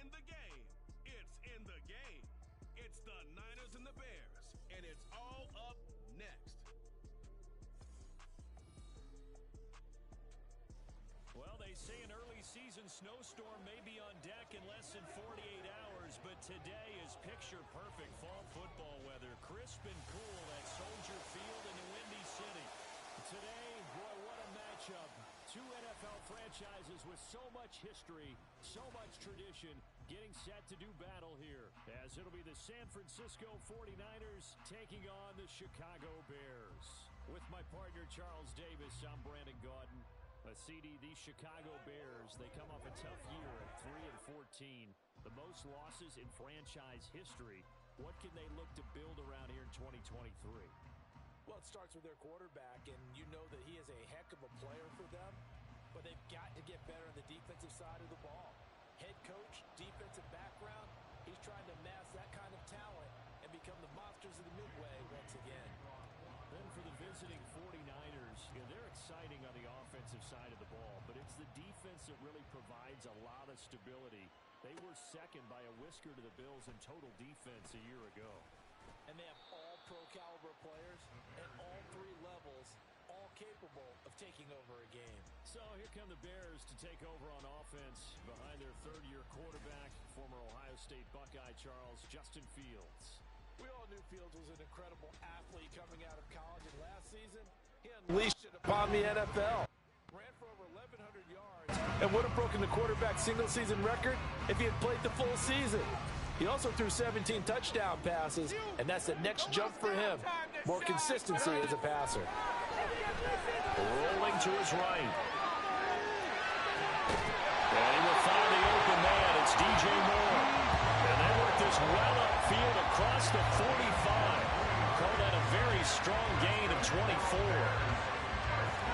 in the game. It's in the game. It's the Niners and the Bears, and it's all up next. Well, they say an early season snowstorm may be on deck in less than 48 hours, but today is picture-perfect fall football weather. Crisp and cool at Soldier Field in the Windy City. Today, boy, what a matchup. Two NFL franchises with so much history, so much tradition, getting set to do battle here, as it'll be the San Francisco 49ers taking on the Chicago Bears. With my partner, Charles Davis, I'm Brandon Gaudin. CD, these Chicago Bears, they come off a tough year at 3-14, the most losses in franchise history. What can they look to build around here in 2023? Well, it starts with their quarterback, and you know that he is a heck of a player for them, but they've got to get better on the defensive side of the ball. Head coach, defensive background, he's trying to amass that kind of talent and become the monsters of the Midway once again. Then for the visiting 49ers, they're exciting on the offensive side of the ball, but it's the defense that really provides a lot of stability. They were second by a whisker to the Bills in total defense a year ago. And they have all pro caliber players at all three levels, all capable of taking over a game. So here come the Bears to take over on offense behind their third-year quarterback, former Ohio State Buckeye Justin Fields. We all knew Fields was an incredible athlete coming out of college, and last season, he unleashed it upon the NFL. Ran for over 1,100 yards and would have broken the quarterback single-season record if he had played the full season. He also threw 17 touchdown passes, and that's the next jump for him. More consistency as a passer. Rolling to his right. And he will find the open man. It's DJ Moore. And they work this well upfield across the 45. Call that a very strong gain of 24.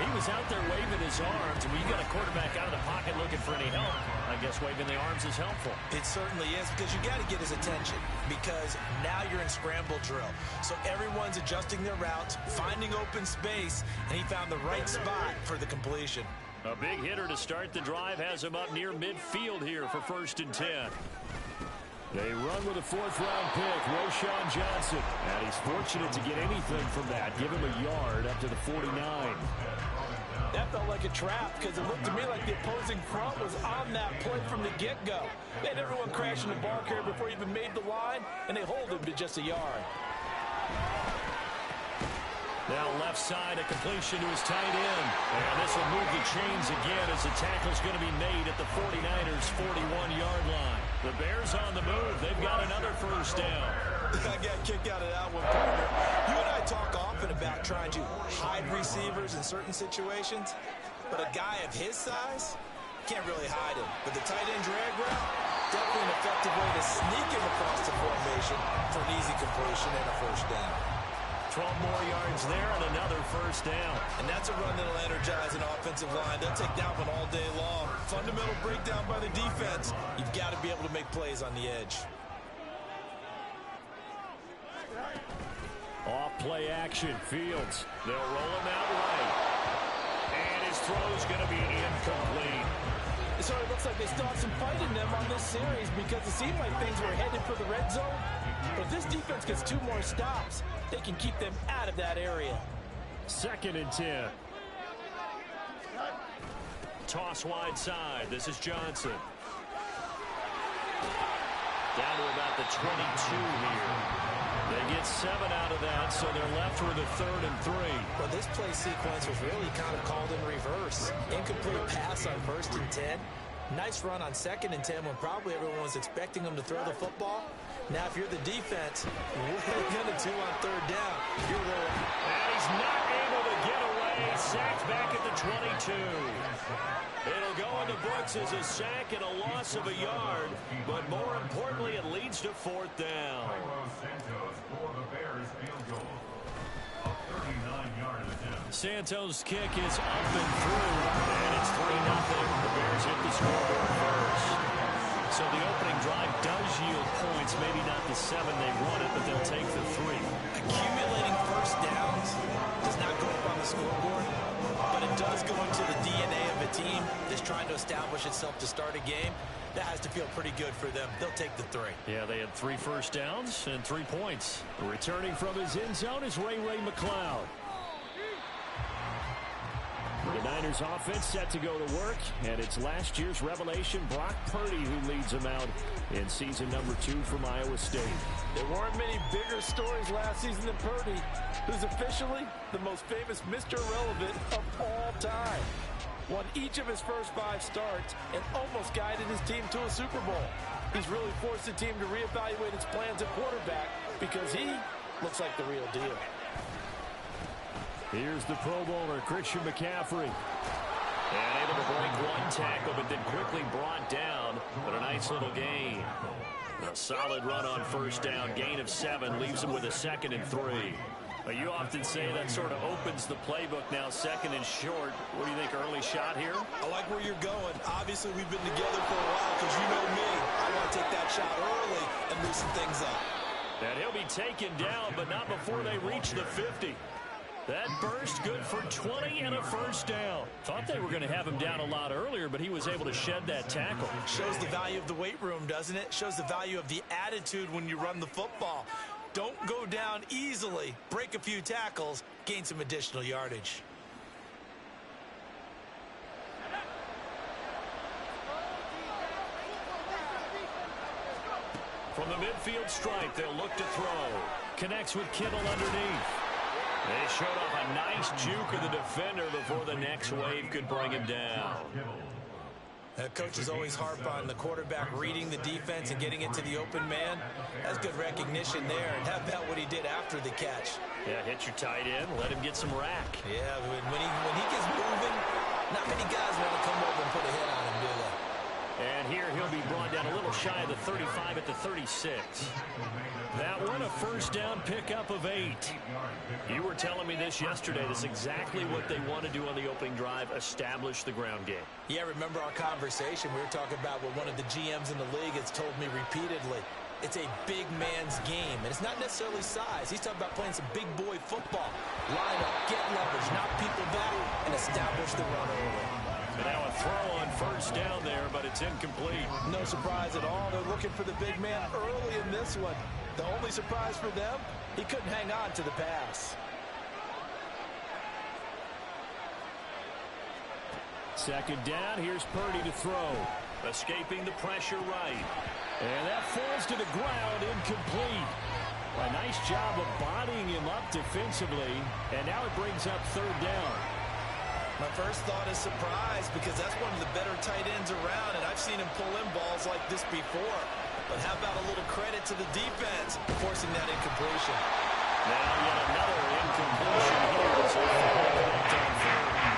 He was out there waving his arms, and when you got a quarterback out of the pocket looking for any help, I guess waving the arms is helpful. It certainly is, because you got to get his attention, because now you're in scramble drill. So everyone's adjusting their routes, finding open space, and he found the right spot for the completion. A big hitter to start the drive has him up near midfield here for 1st and 10. They run with a 4th-round pick, Roschon Johnson. And he's fortunate to get anything from that. Give him a yard up to the 49. That felt like a trap, because it looked to me like the opposing front was on that play from the get-go. They had everyone crashing the ball carrier before he even made the line, and they hold him to just a yard. Now left side, a completion to his tight end. And this will move the chains again as the tackle's going to be made at the 49ers' 41-yard line. The Bears on the move. They've got another 1st down. I got a kick out of that one, partner. You and I talk often about trying to hide receivers in certain situations, but a guy of his size can't really hide him. But the tight end drag route, definitely an effective way to sneak him across the formation for an easy completion and a 1st down. 12 more yards there and another 1st down. And that's a run that'll energize an offensive line. They'll take that one all day long. Fundamental breakdown by the defense. You've got to be able to make plays on the edge. Off play action, Fields. They'll roll him out right. And his throw's going to be incomplete. So it looks like they still have some fight in them on this series, because it seemed like things were headed for the red zone. But if this defense gets 2 more stops, they can keep them out of that area. 2nd and 10. Toss wide side. This is Johnson. Down to about the 22 here. They get 7 out of that, so they're left with a 3rd and 3. Well, this play sequence was really kind of called in reverse. Incomplete pass on 1st and 10. Nice run on 2nd and 10 when probably everyone was expecting them to throw the football. Now, if you're the defense, what are you going to do on 3rd down? You're rolling. And he's not able to get away. Sacked back at the 22. It'll go in the books as a sack and a loss of a yard, but more importantly, it leads to 4th down. Santos' kick is up and through, and it's 3-0. The Bears hit the scoreboard first. So the opening drive does yield points, maybe not the 7 they wanted, but they'll take the 3. Accumulating 1st downs does not go up on the scoreboard, but it does go into the DNA of a team that's trying to to establish itself to start a game. That has to feel pretty good for them. They'll take the 3. Yeah, they had 3 first downs and 3 points. Returning from his end zone is Ray McLeod. The Niners offense set to go to work, and it's last year's revelation, Brock Purdy, who leads them out in season number 2 from Iowa State. There weren't many bigger stories last season than Purdy, who's officially the most famous Mr. Irrelevant of all time. Won each of his first 5 starts and almost guided his team to a Super Bowl. He's really forced the team to reevaluate its plans at quarterback because he looks like the real deal. Here's the Pro Bowler, Christian McCaffrey. And able to break 1 tackle, but then quickly brought down. But a nice little gain. A solid run on first down. Gain of 7 leaves him with a 2nd and 3. But you often say that sort of opens the playbook now, 2nd and short. What do you think, early shot here? I like where you're going. Obviously, we've been together for a while because you know me. I want to take that shot early and loosen things up. And he'll be taken down, but not before they reach the 50. That burst good for 20 and a first down. Thought they were going to have him down a lot earlier, but he was able to shed that tackle. Shows the value of the weight room, doesn't it? Shows the value of the attitude when you run the football. Don't go down easily. Break a few tackles. Gain some additional yardage. From the midfield stripe, they'll look to throw. Connects with Kittle underneath. They showed off a nice juke of the defender before the next wave could bring him down. Coaches always harp on the quarterback reading the defense and getting into the open man. That's good recognition there. And how about what he did after the catch? Yeah, hit your tight end, let him get some rack. Yeah, when he gets moving, not many guys want to come over and put a hit on him, do they? And here he'll be brought down a little shy of the 35 at the 36. That one, a first down pickup of 8. You were telling me this yesterday. This is exactly what they want to do on the opening drive, establish the ground game. Yeah, remember our conversation? We were talking about what one of the GMs in the league has told me repeatedly. It's a big man's game, and it's not necessarily size. He's talking about playing some big boy football. Line up, get leverage, knock people back, and establish the run early. And now a throw on first down there, but it's incomplete. No surprise at all. They're looking for the big man early in this one. The only surprise for them, he couldn't hang on to the pass. Second down, here's Purdy to throw. Escaping the pressure right. And that falls to the ground, incomplete. A nice job of bodying him up defensively, and now it brings up third down. My first thought is surprise because that's one of the better tight ends around, and I've seen him pull in balls like this before. But how about a little credit to the defense forcing that incompletion? Now yet another incompletion here.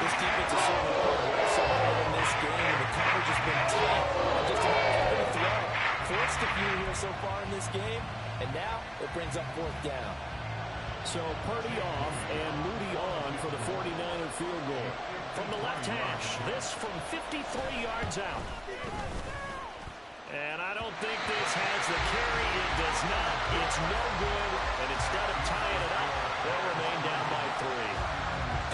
This defense is certainly playing well so far in this game, and the coverage has been tight on just about every throw. Forced a few here so far in this game, and now it brings up 4th down. So Purdy off and Moody on for the 49er field goal. From the left hash, this from 53 yards out. And I don't think this has the carry. It does not. It's no good. And instead of tying it up, they'll remain down by 3.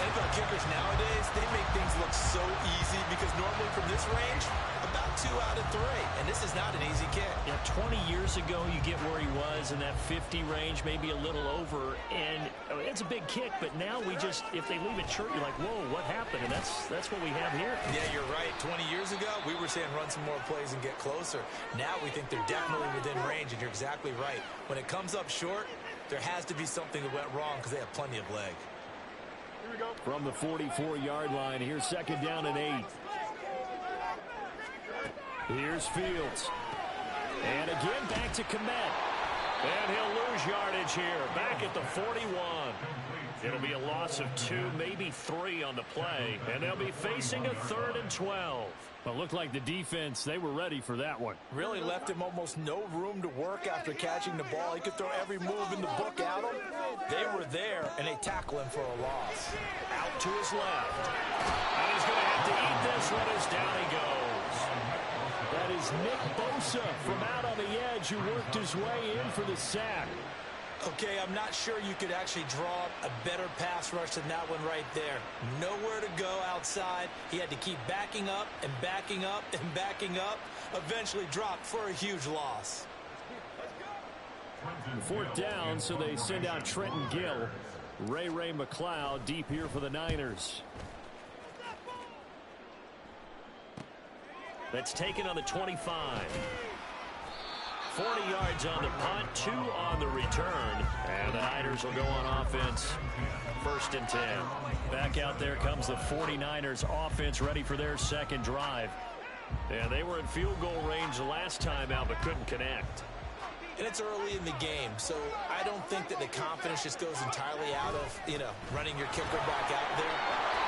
NFL kickers nowadays, they make things look so easy because normally from this range, about 2 out of 3. And this is not an easy kick. Yeah, 20 years ago, you get where he was in that 50 range, maybe a little over. And it's a big kick, but now we just, if they leave it short, you're like, whoa, what happened? And that's what we have here. Yeah, you're right. 20 years ago, we were saying run some more plays and get closer. Now we think they're definitely within range, and you're exactly right. When it comes up short, there has to be something that went wrong because they have plenty of leg. From the 44-yard line, here's second down and 8. Here's Fields. And again, back to Komet. And he'll lose yardage here, back at the 41. It'll be a loss of 2, maybe 3 on the play. And they'll be facing a 3rd and 12. Well, looked like the defense, they were ready for that one. Really left him almost no room to work after catching the ball. He could throw every move in the book at him. They were there, and they tackle him for a loss. Out to his left. And he's going to have to eat this one as down he goes. That is Nick Bosa from out on the edge who worked his way in for the sack. Okay, I'm not sure you could actually draw a better pass rush than that one right there. Nowhere to go outside. He had to keep backing up and backing up and backing up. Eventually dropped for a huge loss. Fourth down, so they send out Trenton Gill. Ray McLeod deep here for the Niners. That's taken on the 25. 40 yards on the punt, 2 on the return. And the Niners will go on offense. 1st and 10. Back out there comes the 49ers offense ready for their second drive. And they were in field goal range last time out but couldn't connect. And it's early in the game, so I don't think that the confidence just goes entirely out of, running your kicker back out there.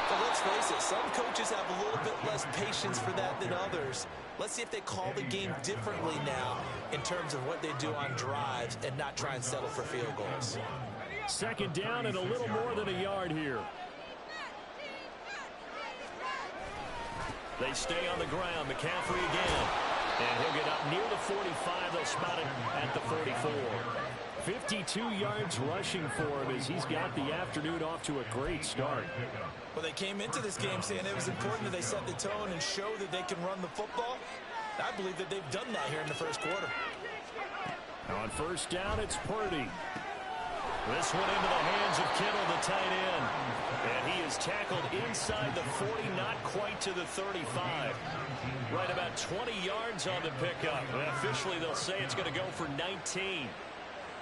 But let's face it, some coaches have a little bit less patience for that than others. Let's see if they call the game differently now in terms of what they do on drives and not try and settle for field goals. 2nd down and a little more than a yard here. They stay on the ground. McCaffrey again. And he'll get up near the 45. They'll spot him at the 44. 52 yards rushing for him as he's got the afternoon off to a great start. Well, they came into this game saying it was important that they set the tone and show that they can run the football. I believe that they've done that here in the first quarter. On 1st down, it's Purdy. This one into the hands of Kittle, the tight end. And he is tackled inside the 40, not quite to the 35. Right about 20 yards on the pickup. And officially, they'll say it's going to go for 19.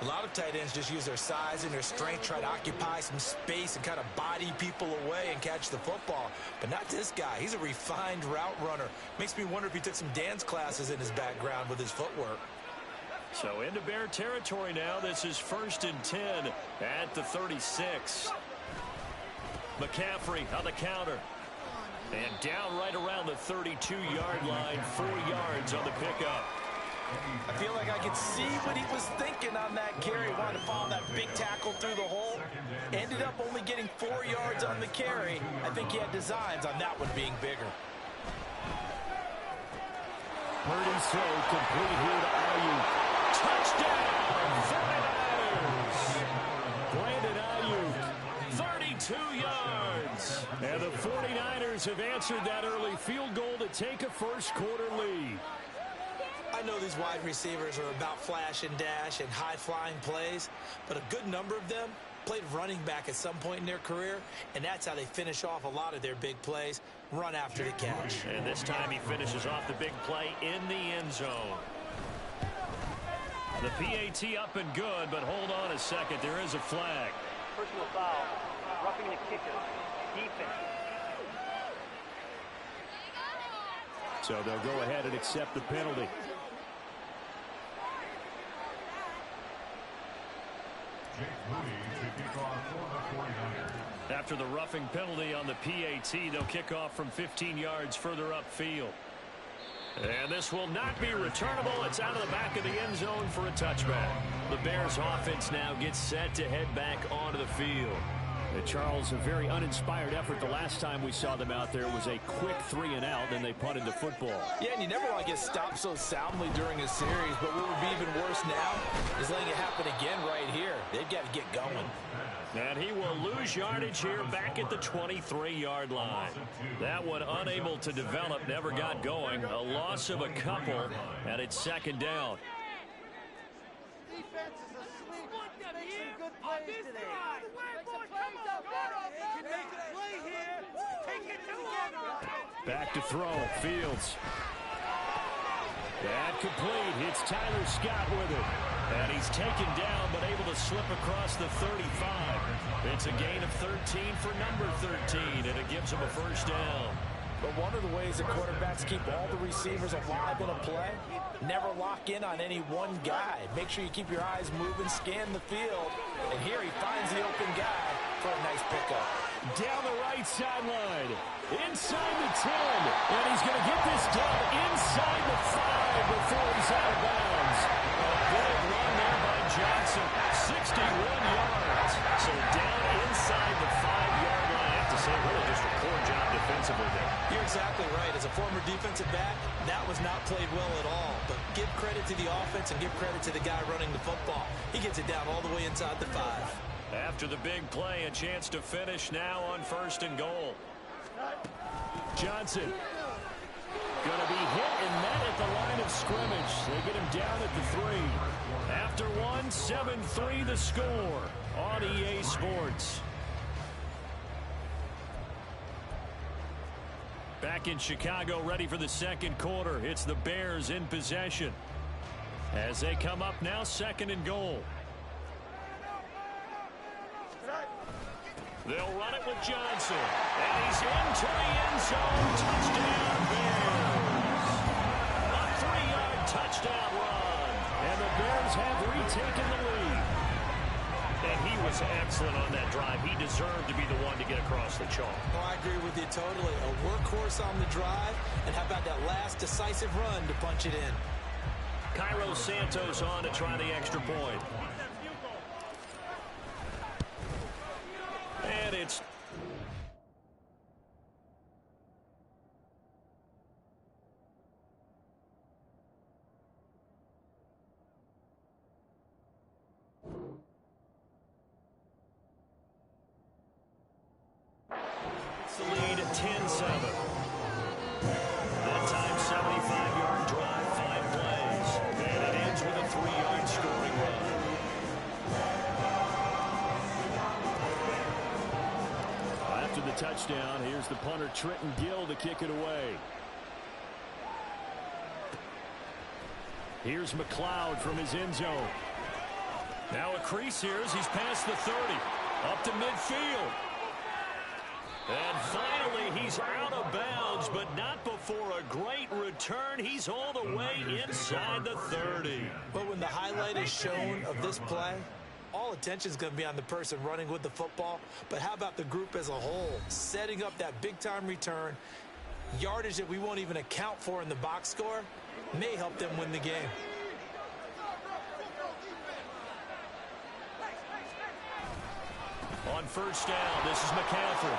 A lot of tight ends just use their size and their strength, try to occupy some space and kind of body people away and catch the football. But not this guy. He's a refined route runner. Makes me wonder if he took some dance classes in his background with his footwork. So into Bear territory now. This is 1st and 10 at the 36. McCaffrey on the counter. And down right around the 32-yard line. 4 yards on the pickup. I feel like I could see what he was thinking on that carry. Wanted to follow that big tackle through the hole. Ended up only getting 4 yards on the carry. I think he had designs on that one being bigger. Purdy's throw complete here to Ayuk. Touchdown, 49ers. Brandon Ayuk, 32 yards. And the 49ers have answered that early field goal to take a first quarter lead. I know these wide receivers are about flash and dash and high-flying plays, but a good number of them played running back at some point in their career, and that's how they finish off a lot of their big plays, run after the catch. And this time he finishes off the big play in the end zone. The PAT up and good, but hold on a second. There is a flag. Personal foul, roughing the kicker, defense. So they'll go ahead and accept the penalty. After the roughing penalty on the PAT, they'll kick off from 15 yards further upfield. And this will not be returnable. It's out of the back of the end zone for a touchback. The Bears offense now gets set to head back onto the field. And Charles, a very uninspired effort. The last time we saw them out there was a quick 3-and-out, then they punted the football. Yeah, and you never want to get stopped so soundly during a series, but what would be even worse now is letting it happen again right here. They've got to get going. And he will lose yardage here back at the 23-yard line. That one unable to develop, never got going. A loss of a couple, and it's 2nd down. Defense is asleep. Make some good plays today. Make some plays out there. You make a play here. Take it together. Back to throw. Fields. That complete. It's Tyler Scott with it. And he's taken down, but able to slip across the 35. It's a gain of 13 for number 13, and it gives him a first down. But one of the ways that quarterbacks keep all the receivers alive in a play, never lock in on any one guy. Make sure you keep your eyes moving, scan the field. And here he finds the open guy for a nice pickup. Down the right sideline, inside the 10, and he's going to get this done inside the 5 before he's out of bounds. A big run there by Johnson, 61 yards. So down inside the 5-yard line. I have to say, really just a poor job defensively there. You're exactly right. As a former defensive back, that was not played well at all. But give credit to the offense and give credit to the guy running the football. He gets it down all the way inside the 5. After the big play, a chance to finish now on 1st and goal. Johnson. Going to be hit and met at the line of scrimmage. They get him down at the 3. After one, 7-3 the score on EA Sports. Back in Chicago, ready for the second quarter. It's the Bears in possession. As they come up now, 2nd and goal. They'll run it with Johnson. And he's into the end zone. Touchdown, Bears. A 3-yard touchdown run. And the Bears have retaken the lead. And he was excellent on that drive. He deserved to be the one to get across the chalk. Oh, I agree with you totally. A workhorse on the drive. And how about that last decisive run to punch it in? Cairo Santos on to try the extra point. And it's... It's the lead at 10-7. That time, 75-yard drive, 5 plays. And it ends with a 3-yard scoring run. After the touchdown, here's the punter Trenton Gill to kick it away. Here's McLeod from his end zone. Now a crease here as he's past the 30. Up to midfield. And finally, he's out of bounds, but not before a great return. He's all the way inside the 30. But when the highlight is shown of this play, all attention is going to be on the person running with the football. But how about the group as a whole? Setting up that big-time return, yardage that we won't even account for in the box score, may help them win the game. On 1st down, this is McCaffrey.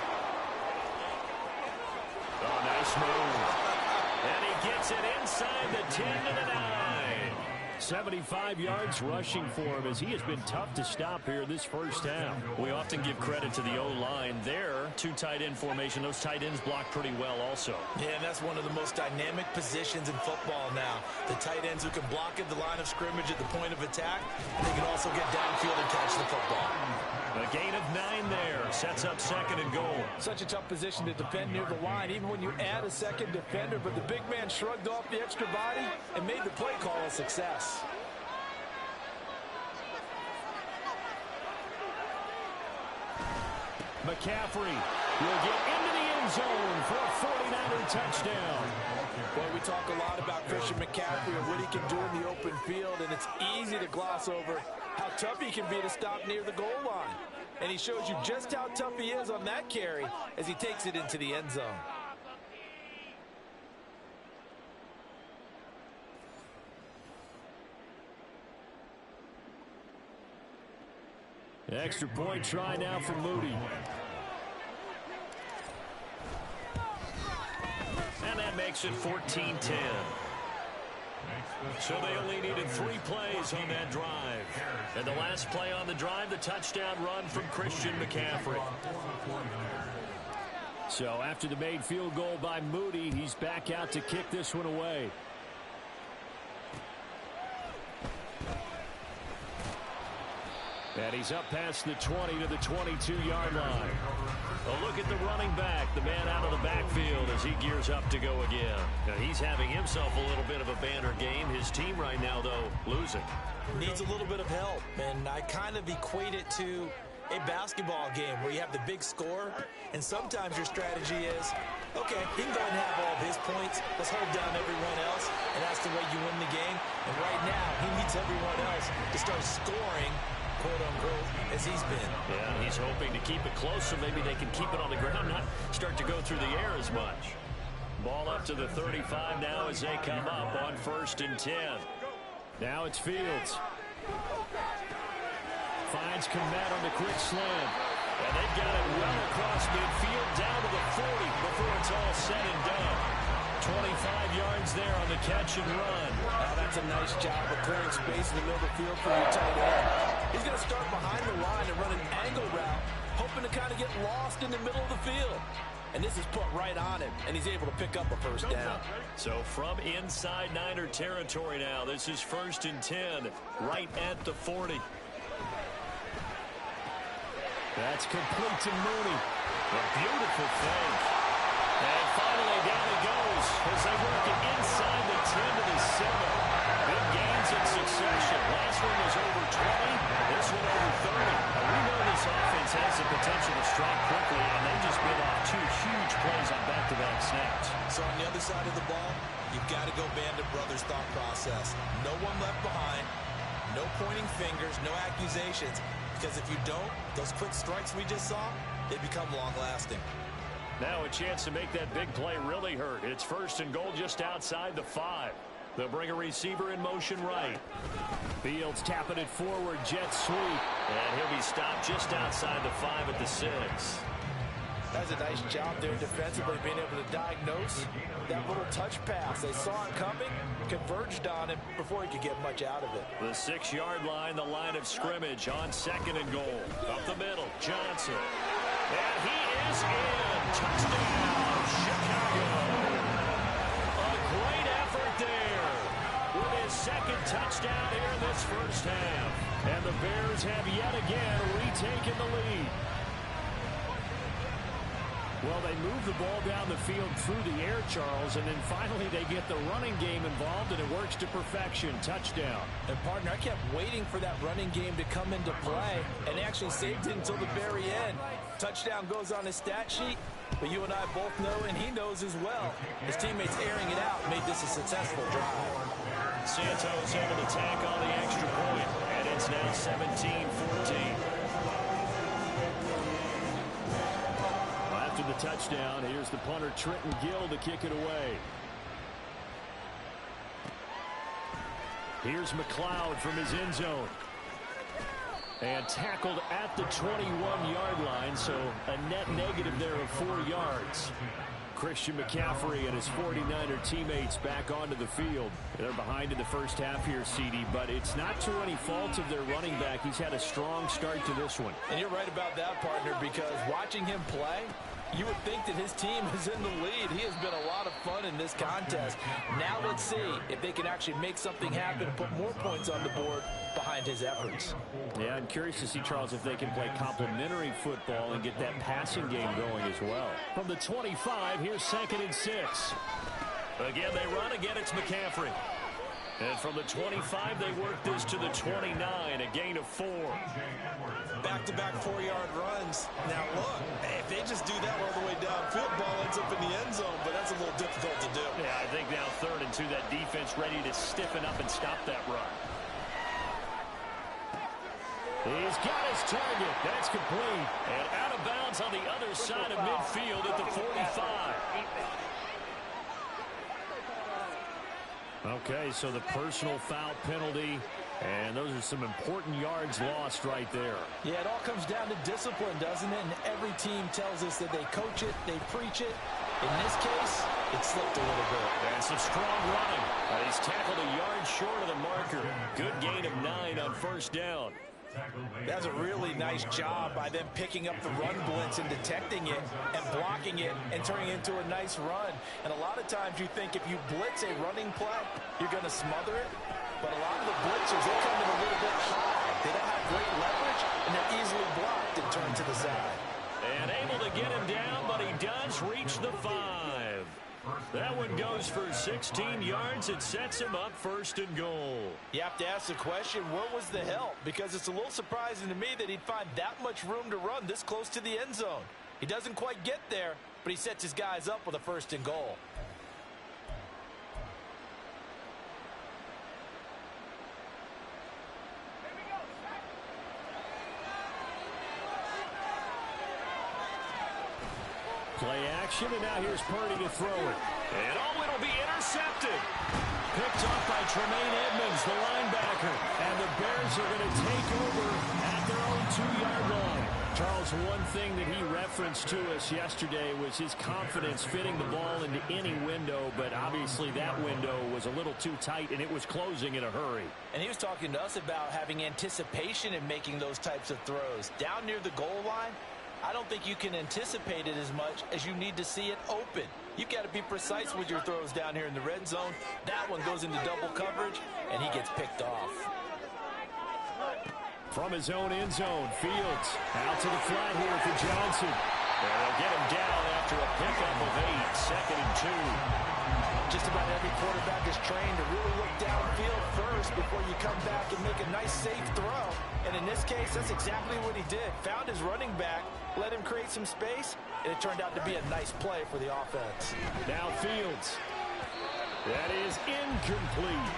Oh, nice move. And he gets it inside the 10 to the 9. 75 yards rushing for him as he has been tough to stop here this first half. We often give credit to the O-line there. 2 tight end formation. Those tight ends block pretty well also. Yeah, and that's one of the most dynamic positions in football now. The tight ends who can block at the line of scrimmage at the point of attack, and they can also get downfield and catch the football. A gain of 9 there. Sets up 2nd and goal. Such a tough position to defend near the line, even when you add a second defender. But the big man shrugged off the extra body and made the play call a success. McCaffrey will get into the end zone for a 49er touchdown. Well, we talk a lot about Christian McCaffrey and what he can do in the open field, and it's easy to gloss over how tough he can be to stop near the goal line. And he shows you just how tough he is on that carry as he takes it into the end zone. Extra point try now for Moody. And that makes it 14-10. So they only needed 3 plays on that drive. And the last play on the drive, the touchdown run from Christian McCaffrey. So after the made field goal by Moody, he's back out to kick this one away. And he's up past the 20 to the 22-yard line. A look at the running back, the man out of the backfield as he gears up to go again. Now he's having himself a little bit of a banner game. His team right now, though, losing. Needs a little bit of help, and I kind of equate it to a basketball game where you have the big score, and sometimes your strategy is, okay, he can go and have all of his points. Let's hold down everyone else, and that's the way you win the game. And right now, he needs everyone else to start scoring, quote-unquote, as he's been. Yeah, he's hoping to keep it close so maybe they can keep it on the ground, not start to go through the air as much. Ball up to the 35 now as they come up on 1st and 10. Now it's Fields. Finds Komet on the quick slant. And they've got it well across midfield down to the 40 before it's all said and done. 25 yards there on the catch and run. Oh, that's a nice job of clearing space in the middle of the field for your tight end. He's going to start behind the line and run an angle route, hoping to kind of get lost in the middle of the field. And this is put right on him, and he's able to pick up a first down. So from inside Niner territory now, this is 1st and 10, right at the 40. That's complete to Mooney. A beautiful fake. And finally down it goes as they work it inside the 10 to the 7. Big gains in succession. Last one was over 20. This one over 30. Now, we know this offense has the potential to strike quickly, and they just bit off 2 huge plays on back-to-back snaps. So on the other side of the ball, you've got to go Band of Brothers thought process. No one left behind. No pointing fingers. No accusations. Because if you don't, those quick strikes we just saw, they become long-lasting. Now a chance to make that big play really hurt. It's 1st and goal just outside the 5. They'll bring a receiver in motion right. Fields tapping it forward, jet sweep. And he'll be stopped just outside the 5 at the 6. That's a nice job there defensively, being able to diagnose that little touch pass. They saw it coming, converged on him before he could get much out of it. The 6-yard line, the line of scrimmage on 2nd and goal. Up the middle, Johnson. And he is in. Touchdown, Chicago. A great effort there with his 2nd touchdown here in this first half. And the Bears have yet again retaken the lead. Well, they move the ball down the field through the air, Charles, and then finally they get the running game involved, and it works to perfection. Touchdown. And, partner, I kept waiting for that running game to come into play, and actually saved it until the very end. Touchdown goes on his stat sheet, but you and I both know, and he knows as well, his teammates airing it out made this a successful drive. Santos able to tack on the extra point, and it's now 17-14. After the touchdown, here's the punter Trenton Gill to kick it away. Here's McLeod from his end zone. And tackled at the 21-yard line, so a net negative there of 4 yards. Christian McCaffrey and his 49er teammates back onto the field. They're behind in the first half here, CD, but it's not to any fault of their running back. He's had a strong start to this one. And you're right about that, partner, because watching him play, you would think that his team is in the lead. He has been a lot of fun in this contest. Now let's see if they can actually make something happen and put more points on the board behind his efforts. Yeah, I'm curious to see, Charles, if they can play complementary football and get that passing game going as well. From the 25, here's 2nd and 6. Again, they run. Again, it's McCaffrey. And from the 25, they work this to the 29, a gain of 4. Back-to-back 4-yard runs. Now, look, if they just do that all the way downfield, ball ends up in the end zone, but that's a little difficult to do. Yeah, I think now 3rd and 2, that defense ready to stiffen up and stop that run. He's got his target. That's complete. And out of bounds on the other side of midfield at the 45. Okay, so the personal foul penalty, and those are some important yards lost right there. Yeah, it all comes down to discipline, doesn't it? And every team tells us that they coach it, they preach it. In this case, it slipped a little bit. And some strong running. He's tackled a yard short of the marker. Good gain of 9 on 1st down. That's a really nice job by them picking up the run blitz and detecting it and blocking it and turning it into a nice run. And a lot of times you think if you blitz a running play, you're going to smother it. But a lot of the blitzers, they come in a little bit high. They don't have great leverage, and they're easily blocked and turned to the side. And able to get him down, but he does reach the 5. That one goes for 16 yards. It sets him up 1st and goal. You have to ask the question, where was the help? Because it's a little surprising to me that he'd find that much room to run this close to the end zone. He doesn't quite get there, but he sets his guys up with a 1st and goal. Play action, and now here's Purdy to throw it. And it'll be intercepted. Picked off by Tremaine Edmonds, the linebacker. And the Bears are going to take over at their own 2-yard line. Charles, one thing that he referenced to us yesterday was his confidence fitting the ball into any window, but obviously that window was a little too tight, and it was closing in a hurry. And he was talking to us about having anticipation in making those types of throws. Down near the goal line, I don't think you can anticipate it as much as you need to see it open. You've got to be precise with your throws down here in the red zone. That one goes into double coverage, and he gets picked off. From his own end zone, Fields out to the flat here for Johnson. And they'll get him down after a pickup of 8, 2nd and 2. Just about every quarterback is trained to really look downfield first before you come back and make a nice, safe throw. And in this case, that's exactly what he did. Found his running back, let him create some space, and it turned out to be a nice play for the offense. Now Fields. That is incomplete.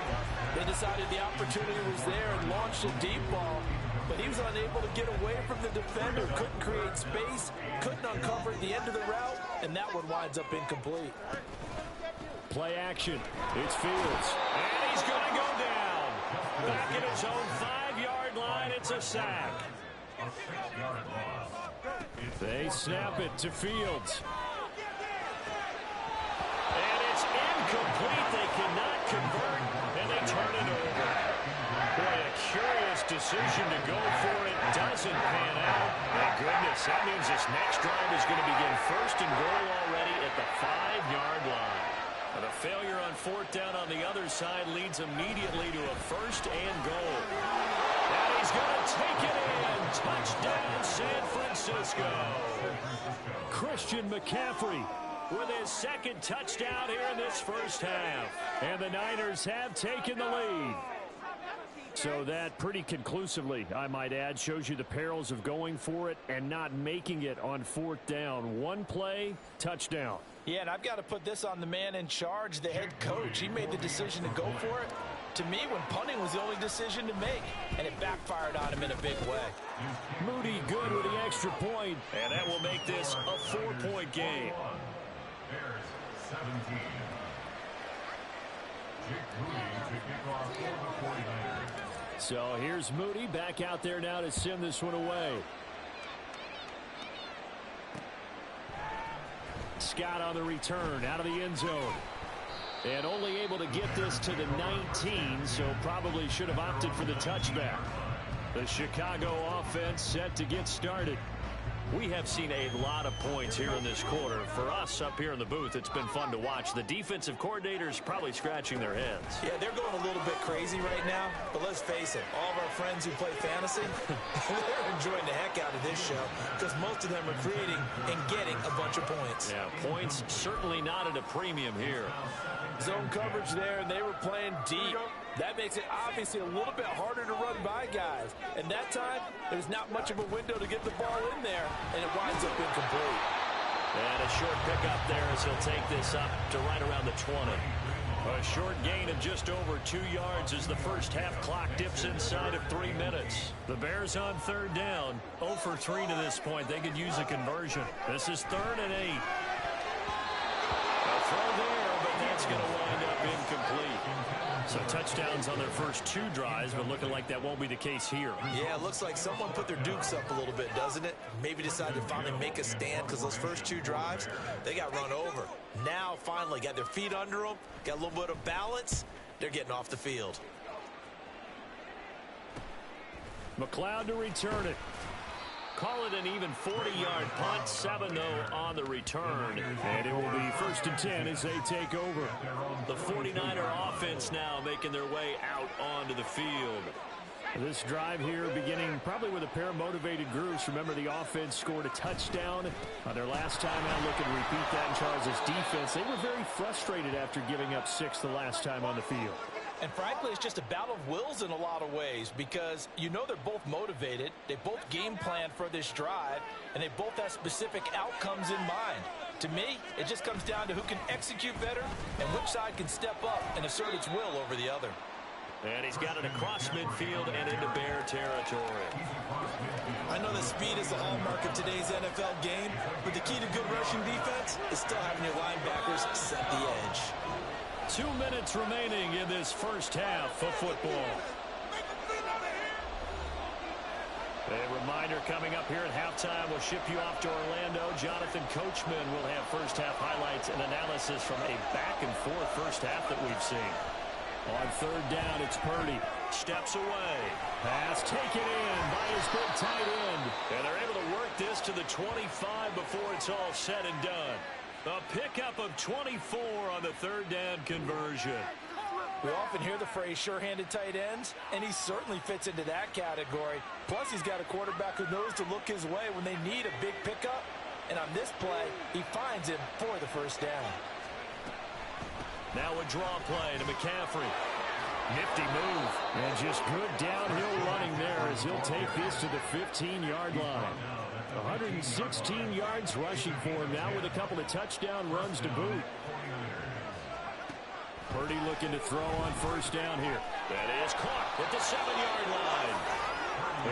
They decided the opportunity was there and launched a deep ball, but he was unable to get away from the defender, couldn't create space, couldn't uncover at the end of the route, and that one winds up incomplete. Play action. It's Fields. And he's going to go down. Back at his own 5-yard line, it's a sack. They snap it to Fields. And it's incomplete. They cannot convert, and they turn it over. Boy, a curious decision to go for it. Doesn't pan out. My goodness, that means this next drive is going to begin 1st and goal already at the 5-yard line. And a failure on 4th down on the other side leads immediately to a 1st and goal. And he's going to take it in. Touchdown, San Francisco. Christian McCaffrey with his 2nd touchdown here in this first half. And the Niners have taken the lead. So that pretty conclusively, I might add, shows you the perils of going for it and not making it on 4th down. One play, touchdown. Yeah, and I've got to put this on the man in charge, the head coach. He made the decision to go for it. To me, when punting was the only decision to make, and it backfired on him in a big way. Moody good with the extra point, and that will make this a 4-point game. Bears 17. Jake Moody to kick off for the 49ers. So here's Moody back out there now to send this one away. Scott on the return out of the end zone. And only able to get this to the 19, so probably should have opted for the touchback. The Chicago offense set to get started. We have seen a lot of points here in this quarter. For us up here in the booth, it's been fun to watch. The defensive coordinators probably scratching their heads. Yeah, they're going a little bit crazy right now, but let's face it, all of our friends who play fantasy, they're enjoying the heck out of this show because most of them are creating and getting a bunch of points. Yeah, points certainly not at a premium here. Zone coverage there, and they were playing deep. That makes it obviously a little bit harder to run by guys. And that time, there's not much of a window to get the ball in there, and it winds up incomplete. And a short pickup there as he'll take this up to right around the 20. A short gain of just over 2 yards as the first half clock dips inside of 3 minutes. The Bears on 3rd down, 0 for 3 to this point. They could use a conversion. This is 3rd and 8. A throw there, but that's going to wind up incomplete. So touchdowns on their first 2 drives, but looking like that won't be the case here. Yeah, it looks like someone put their dukes up a little bit, doesn't it? Maybe decided to finally make a stand because those first 2 drives, they got run over. Now, finally, got their feet under them, got a little bit of balance. They're getting off the field. McLeod to return it. Call it an even 40-yard punt, 7-0 on the return. And it will be 1st and 10 as they take over. The 49er offense now making their way out onto the field. This drive here beginning probably with a pair of motivated groups. Remember, the offense scored a touchdown on their last time out. Look and repeat that in Charles' defense. They were very frustrated after giving up 6 the last time on the field. And frankly, it's just a battle of wills in a lot of ways because you know they're both motivated. They both game planned for this drive, and they both have specific outcomes in mind. To me, it just comes down to who can execute better and which side can step up and assert its will over the other. And he's got it across midfield and into Bear territory. I know that speed is the hallmark of today's NFL game, but the key to good rushing defense is still having your linebackers set the edge. 2 minutes remaining in this first half of football. A reminder coming up here at halftime. We'll ship you off to Orlando. Jonathan Coachman will have first-half highlights and analysis from a back-and-forth first half that we've seen. On third down, it's Purdy. Steps away. Pass taken in by his big tight end. And they're able to work this to the 25 before it's all said and done. A pickup of 24 on the third down conversion. We often hear the phrase sure-handed tight ends, and he certainly fits into that category. Plus, he's got a quarterback who knows to look his way when they need a big pickup. And on this play, he finds him for the first down. Now a draw play to McCaffrey. Nifty move. And just good downhill running there as he'll take this to the 15-yard line. 116 yards rushing for him now with a couple of touchdown runs to boot. Purdy looking to throw on first down here. That is caught at the 7-yard line.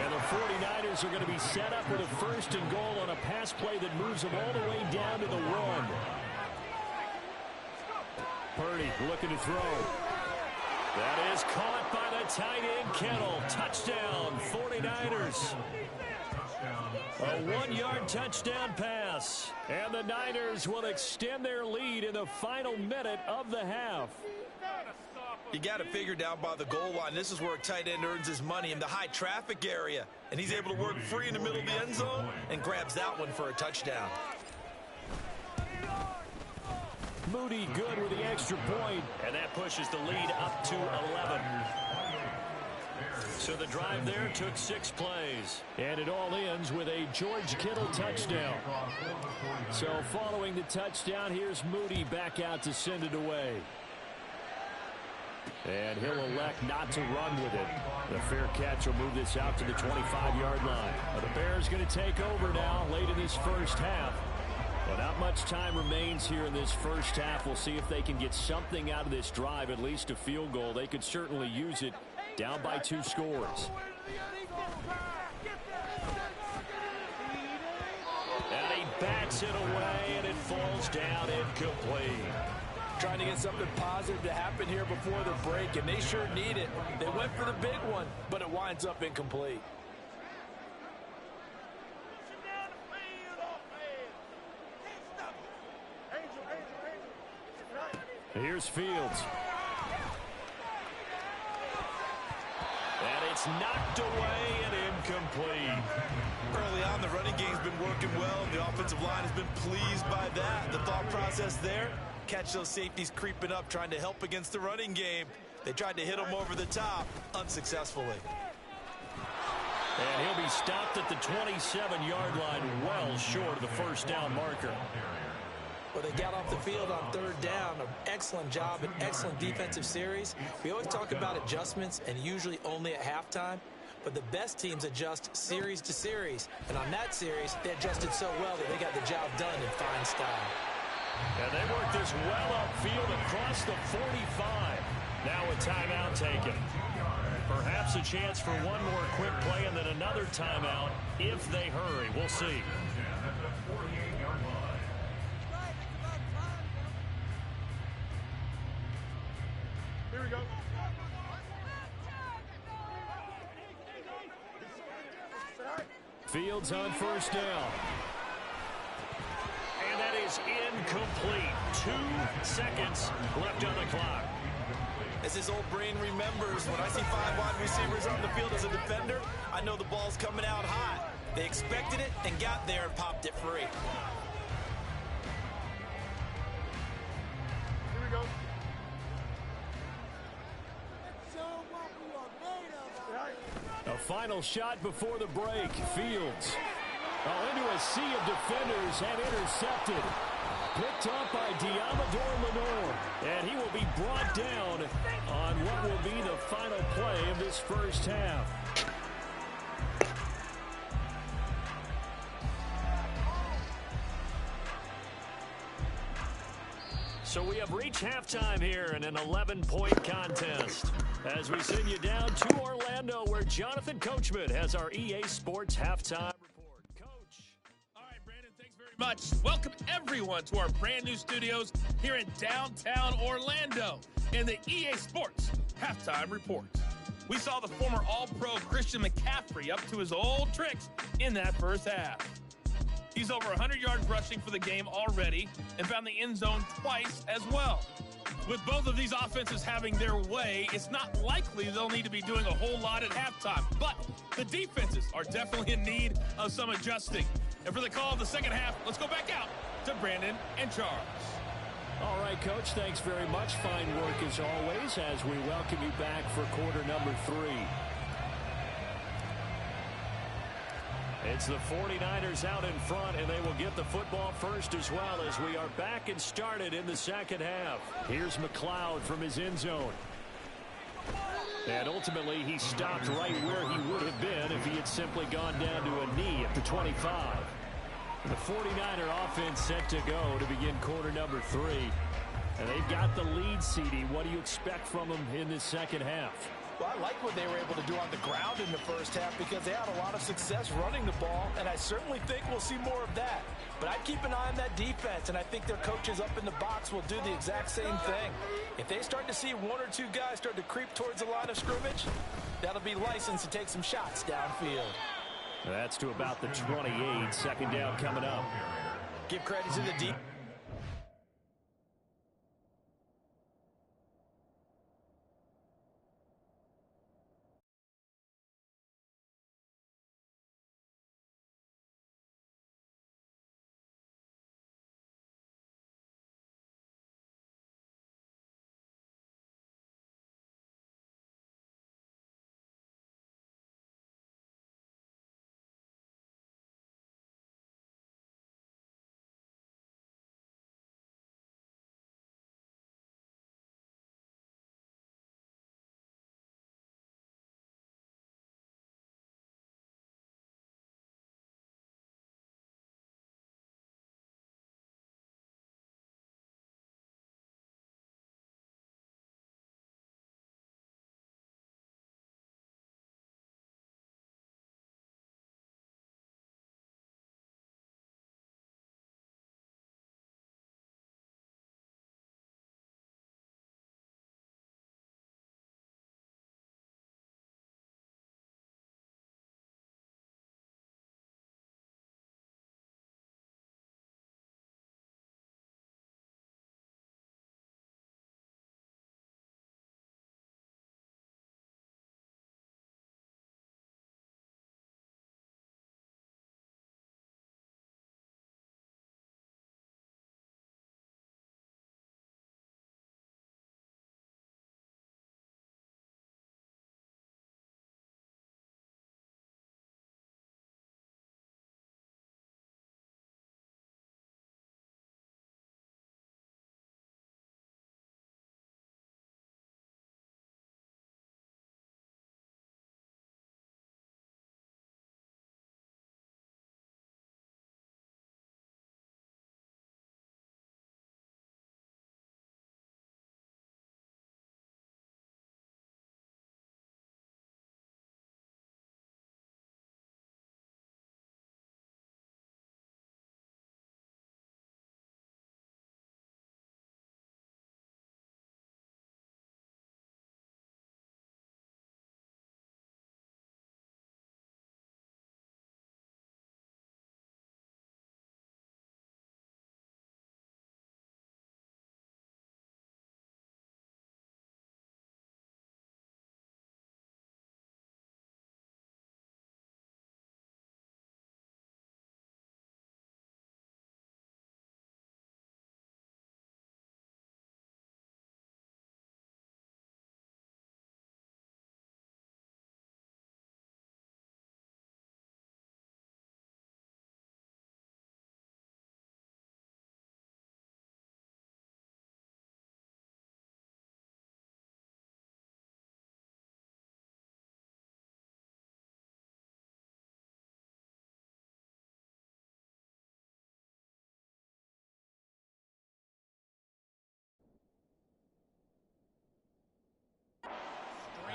And the 49ers are going to be set up with a first and goal on a pass play that moves them all the way down to the 1. Purdy looking to throw. That is caught by the tight end, Kittle. Touchdown, 49ers. A 1-yard touchdown pass. And the Niners will extend their lead in the final minute of the half. You got to figure down by the goal line. This is where a tight end earns his money in the high traffic area. And he's able to work free in the middle of the end zone and grabs that one for a touchdown. Moody good with the extra point. And that pushes the lead up to 11. So the drive there took 6 plays. And it all ends with a George Kittle touchdown. So following the touchdown, here's Moody back out to send it away. And he'll elect not to run with it. The fair catch will move this out to the 25-yard line. The Bears going to take over now late in this first half. But not much time remains here in this first half. We'll see if they can get something out of this drive, at least a field goal. They could certainly use it down by 2 scores. And he bats it away, and it falls down incomplete. Trying to get something positive to happen here before the break, and they sure need it. They went for the big one, but it winds up incomplete. Here's Fields. And it's knocked away and incomplete. Early on, the running game's been working well, and the offensive line has been pleased by that. The thought process there, catch those safeties creeping up, trying to help against the running game. They tried to hit him over the top, unsuccessfully. And he'll be stopped at the 27-yard line, well short of the first down marker. Well, they got off the field on third down. An excellent job, an excellent defensive series. We always talk about adjustments, and usually only at halftime. But the best teams adjust series to series. And on that series, they adjusted so well that they got the job done in fine style. And they worked this well upfield across the 45. Now a timeout taken. Perhaps a chance for one more quick play and then another timeout if they hurry. We'll see. Here we go. Fields on first down. And that is incomplete. 2 seconds left on the clock. As his old brain remembers, when I see 5 wide receivers on the field as a defender, I know the ball's coming out hot. They expected it and got there and popped it free. Here we go. A final shot before the break. Fields. Into a sea of defenders and intercepted. Picked up by Diamador Lenore. And he will be brought down on what will be the final play of this first half. So we have reached halftime here in an 11-point contest. As we send you down to Orlando, where Jonathan Coachman has our EA Sports halftime report. Coach. All right, Brandon, thanks very much. Welcome, everyone, to our brand new studios here in downtown Orlando in the EA Sports halftime report. We saw the former All-Pro Christian McCaffrey up to his old tricks in that first half. He's over 100 yards rushing for the game already and found the end zone twice as well. With both of these offenses having their way, it's not likely they'll need to be doing a whole lot at halftime. But the defenses are definitely in need of some adjusting. And for the call of the second half, let's go back out to Brandon and Charles. All right, Coach, thanks very much. Fine work as always as we welcome you back for quarter number 3. It's the 49ers out in front, and they will get the football first as well as we are back and started in the second half. Here's McLeod from his end zone. And ultimately, he stopped right where he would have been if he had simply gone down to a knee at the 25. The 49er offense set to go to begin quarter number 3. And they've got the lead, CD. What do you expect from them in this second half? Well, I like what they were able to do on the ground in the first half because they had a lot of success running the ball, and I certainly think we'll see more of that. But I'd keep an eye on that defense, and I think their coaches up in the box will do the exact same thing. If they start to see one or two guys start to creep towards the line of scrimmage, that'll be licensed to take some shots downfield. That's to about the 28. Second down coming up. Give credit to the deep.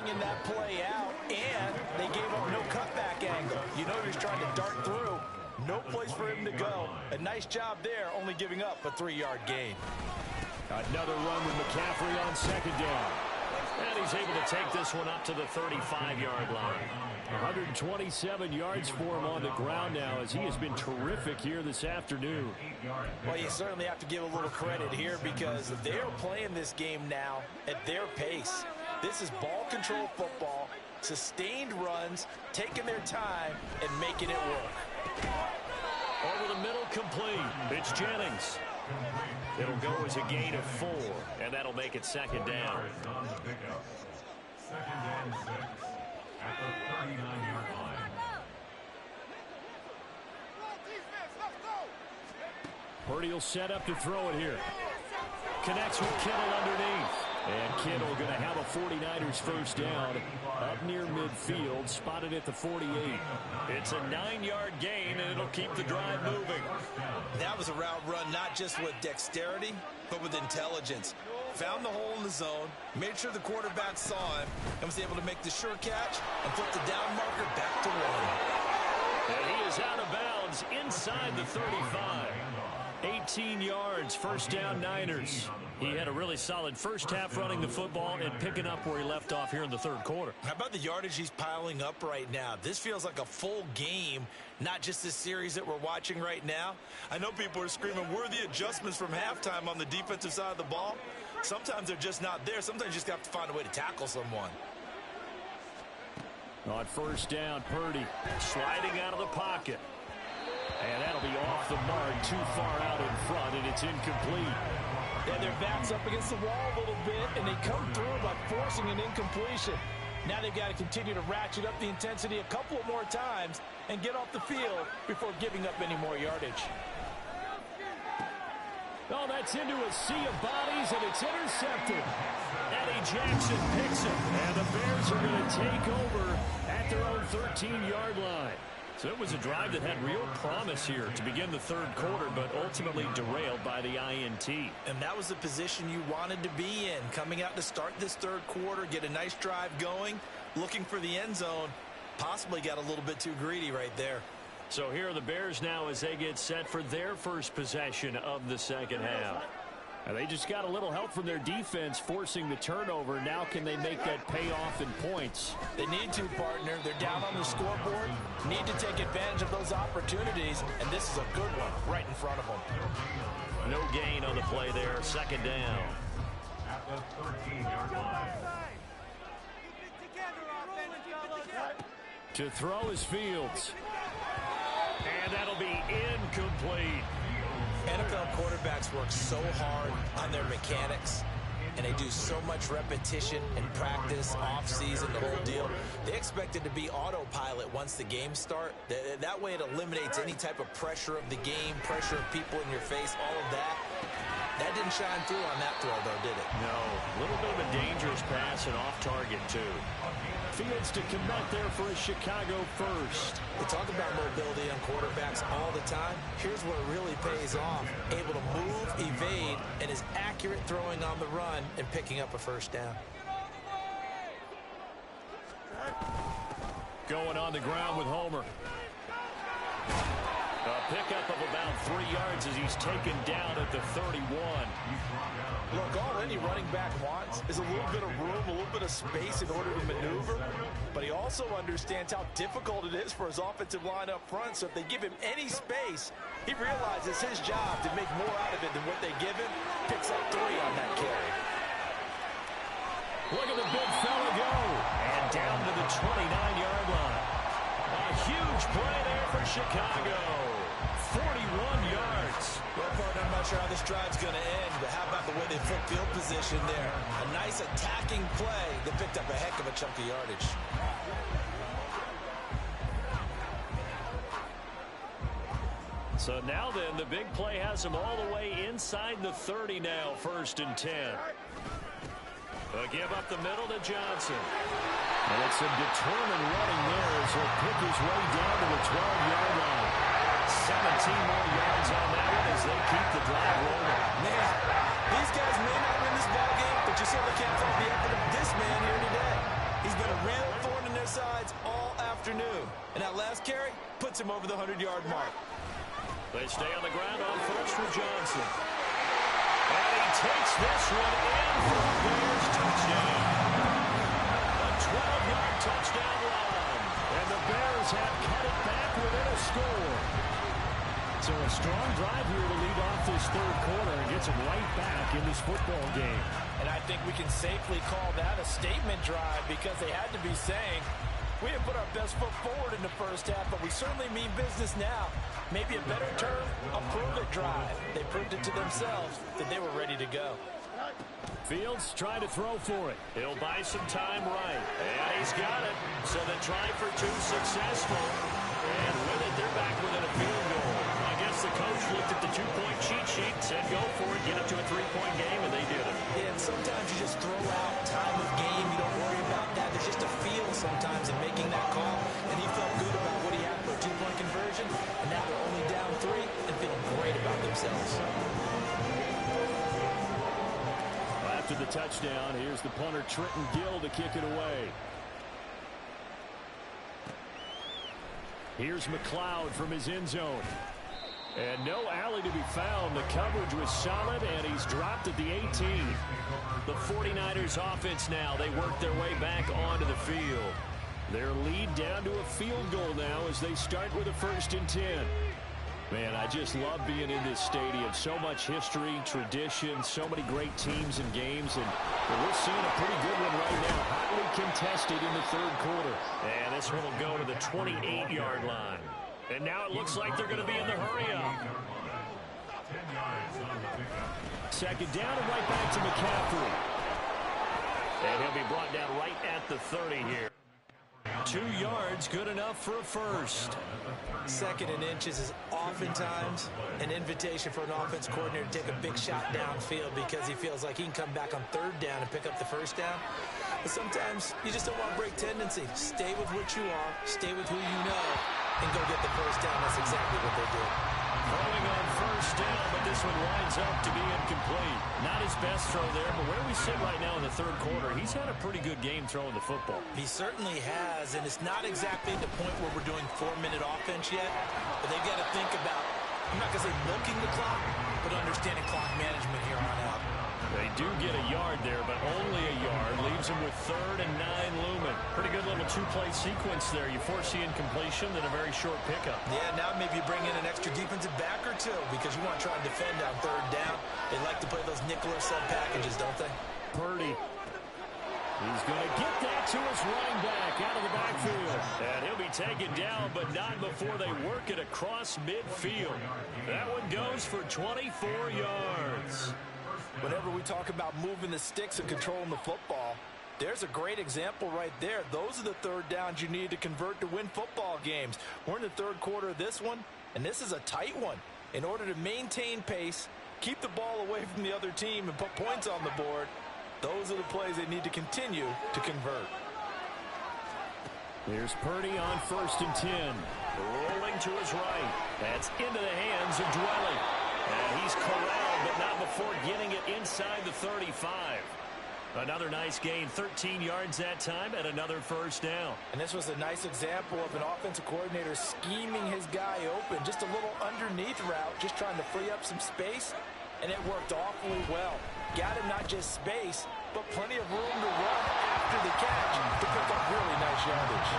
In that play out, and they gave up no cutback angle. You know he was trying to dart through. No place for him to go. A nice job there, only giving up a 3-yard gain. Another run with McCaffrey on second down. And he's able to take this one up to the 35-yard line. 127 yards for him on the ground now, as he has been terrific here this afternoon. Well, you certainly have to give a little credit here because they're playing this game now at their pace. This is ball control football, sustained runs, taking their time, and making it work. Over the middle, complete. It's Jennings. It'll go as a gain of 4, and that'll make it second down. Second down 6 at the 39-yard line. Purdy will set up to throw it here. Connects with Kittle underneath. And Kittle going to have a 49ers first down up near midfield, spotted at the 48. It's a 9-yard gain, and it'll keep the drive moving. That was a route run not just with dexterity, but with intelligence. Found the hole in the zone, made sure the quarterback saw him, and was able to make the sure catch and put the down marker back to 1. And he is out of bounds inside the 35. 18 yards, first down Niners. He had a really solid first half running the football and picking up where he left off here in the third quarter. How about the yardage he's piling up right now? This feels like a full game, not just this series that we're watching right now. I know people are screaming, where are the adjustments from halftime on the defensive side of the ball? Sometimes they're just not there. Sometimes you just have to find a way to tackle someone. On first down, Purdy sliding out of the pocket. And that'll be off the mark, too far out in front, and it's incomplete. Yeah, their back's up against the wall a little bit, and they come through by forcing an incompletion. Now they've got to continue to ratchet up the intensity a couple more times and get off the field before giving up any more yardage. Oh, that's into a sea of bodies, and it's intercepted. Eddie Jackson picks it, and the Bears are going to take over at their own 13-yard line. So it was a drive that had real promise here to begin the third quarter, but ultimately derailed by the INT. And that was the position you wanted to be in, coming out to start this third quarter, get a nice drive going, looking for the end zone, possibly got a little bit too greedy right there. So here are the Bears now as they get set for their first possession of the second half. And they just got a little help from their defense forcing the turnover. Now can they make that pay off in points? They need to, partner. They're down on the scoreboard. Need to take advantage of those opportunities, and this is a good one right in front of them. No gain on the play there. Second down. At the 13-yard line. To throw is Fields. And that'll be incomplete. NFL quarterbacks work so hard on their mechanics, and they do so much repetition and practice, off-season, the whole deal. They expect it to be autopilot once the games start. That way it eliminates any type of pressure of the game, pressure of people in your face, all of that. That didn't shine through on that throw, though, did it? No. A little bit of a dangerous pass and off target, too. Fields to commit there for a Chicago first. We talk about mobility on quarterbacks all the time. Here's where it really pays off. Able to move, evade, and is accurate throwing on the run and picking up a first down. Going on the ground with Homer. A pickup of about 3 yards as he's taken down at the 31. Look, all any running back wants is a little bit of room, a little bit of space in order to maneuver, but he also understands how difficult it is for his offensive line up front, so if they give him any space, he realizes his job to make more out of it than what they give him, picks up 3 on that carry. Look at the big fella go, and down to the 29-yard line. A huge play there for Chicago. 41 yards. Well, partner, I'm not sure how this drive's going to end, but how about the way they flip field position there? A nice attacking play that picked up a heck of a chunk of yardage. So now then, the big play has them all the way inside the 30 now, 1st and 10. They'll give up the middle to Johnson. And it's some determined running there as he'll pick his way down to the 12-yard line. 17 more yards on that one as they keep the drive rolling. Man, these guys may not win this ball game, but you certainly can't fault the effort of this man here today. He's been a real thorn in their sides all afternoon. And that last carry puts him over the 100-yard mark. They stay on the ground on first for Johnson. And he takes this one in for the Bears touchdown. 12-yard touchdown run. And the Bears have cut it back within a score. So a strong drive here to lead off this third quarter and gets them right back in this football game. And I think we can safely call that a statement drive because they had to be saying, we have put our best foot forward in the first half, but we certainly mean business now. Maybe a better term, a prove-it drive. They proved it to themselves that they were ready to go. Fields trying to throw for it. He'll buy some time right. And he's got it. So the try for two successful. And with it, they're back within a field goal. I guess the coach looked at the two-point cheat sheet, said go for it, get it to a three-point game, and they did it. Yeah, and sometimes you just throw out time of game. You don't worry about that. There's just a feel sometimes in making that call. And he felt good about what he had for a two-point conversion. And now they're only down 3 and feeling great about themselves. After the touchdown, here's the punter Trenton Gill to kick it away. Here's McLeod from his end zone. And no alley to be found. The coverage was solid, and he's dropped at the 18. The 49ers offense now. They work their way back onto the field. Their lead down to a field goal now as they start with a 1st and 10. Man, I just love being in this stadium. So much history, tradition, so many great teams and games. And we're seeing a pretty good one right now. Hotly contested in the third quarter. And this one will go to the 28-yard line. And now it looks like they're going to be in the hurry-up. 10 yards on the pickup. 2nd down and right back to McCaffrey. And he'll be brought down right at the 30 here. 2 yards, good enough for a first. 2nd and inches is oftentimes an invitation for an offense coordinator to take a big shot downfield because he feels like he can come back on 3rd down and pick up the 1st down. But sometimes you just don't want to break tendency. Stay with what you are, stay with who you know, and go get the 1st down. That's exactly what they did. Throwing on 1st down, but this one winds up to be incomplete. Not his best throw there, but where we sit right now in the third quarter, he's had a pretty good game throwing the football. He certainly has, and it's not exactly the point where we're doing 4-minute offense yet, but they've got to think about, I'm not going to say milking the clock, but understanding clock management here on out. They do get a yard there, but only a yard. Leaves them with 3rd and 9 looming. Pretty good little 2-play sequence there. You foresee incompletion, then a very short pickup. Yeah, now maybe you bring in an extra defensive back or two because you want to try and defend on 3rd down. They like to play those nickel or sub packages, don't they? Purdy. He's going to get that to his running back out of the backfield. And he'll be taken down, but not before they work it across midfield. That one goes for 24 yards. Whenever we talk about moving the sticks and controlling the football, there's a great example right there. Those are the 3rd downs you need to convert to win football games. We're in the 3rd quarter of this one, and this is a tight one. In order to maintain pace, keep the ball away from the other team, and put points on the board, those are the plays they need to continue to convert. Here's Purdy on 1st and 10. Rolling to his right. That's into the hands of Dwelly. And he's corralled, but not before getting it inside the 35. Another nice gain, 13 yards that time, and another 1st down. And this was a nice example of an offensive coordinator scheming his guy open. Just a little underneath route, just trying to free up some space, and it worked awfully well. Got him not just space, but plenty of room to run after the catch to pick up really nice yardage.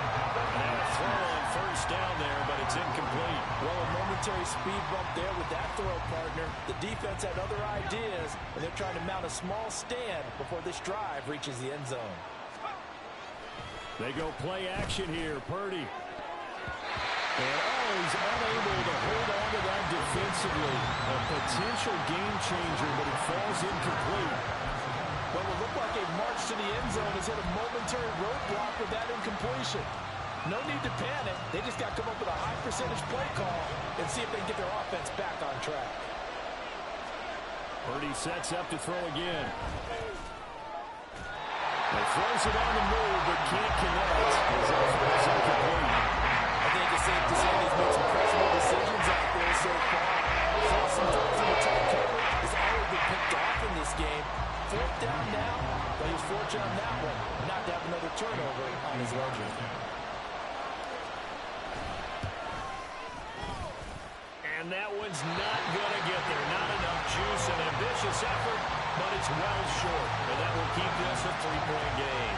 And a throw on 1st down there, but it's incomplete. Well, a momentary speed bump there with that throw, partner. The defense had other ideas, and they're trying to mount a small stand before this drive reaches the end zone. They go play action here. Purdy. And he's unable to hold on to that defensively. A potential game changer, but it falls incomplete. Well, it looked like a march to the end zone has hit a momentary roadblock with that incompletion. No need to panic. They just got to come up with a high percentage play call and see if they can get their offense back on track. Purdy sets up to throw again. He throws it on the move, but can't connect. His effort is incomplete. I think it's safe to say he's made some questionable decisions out there so far. Sometimes in the tight cover has already been picked off in this game. 4th down now, but he's fortunate on that one not to have another turnover on his ledger. And that one's not going to get there. Not enough juice, an ambitious effort, but it's well short. And that will keep this a 3-point game.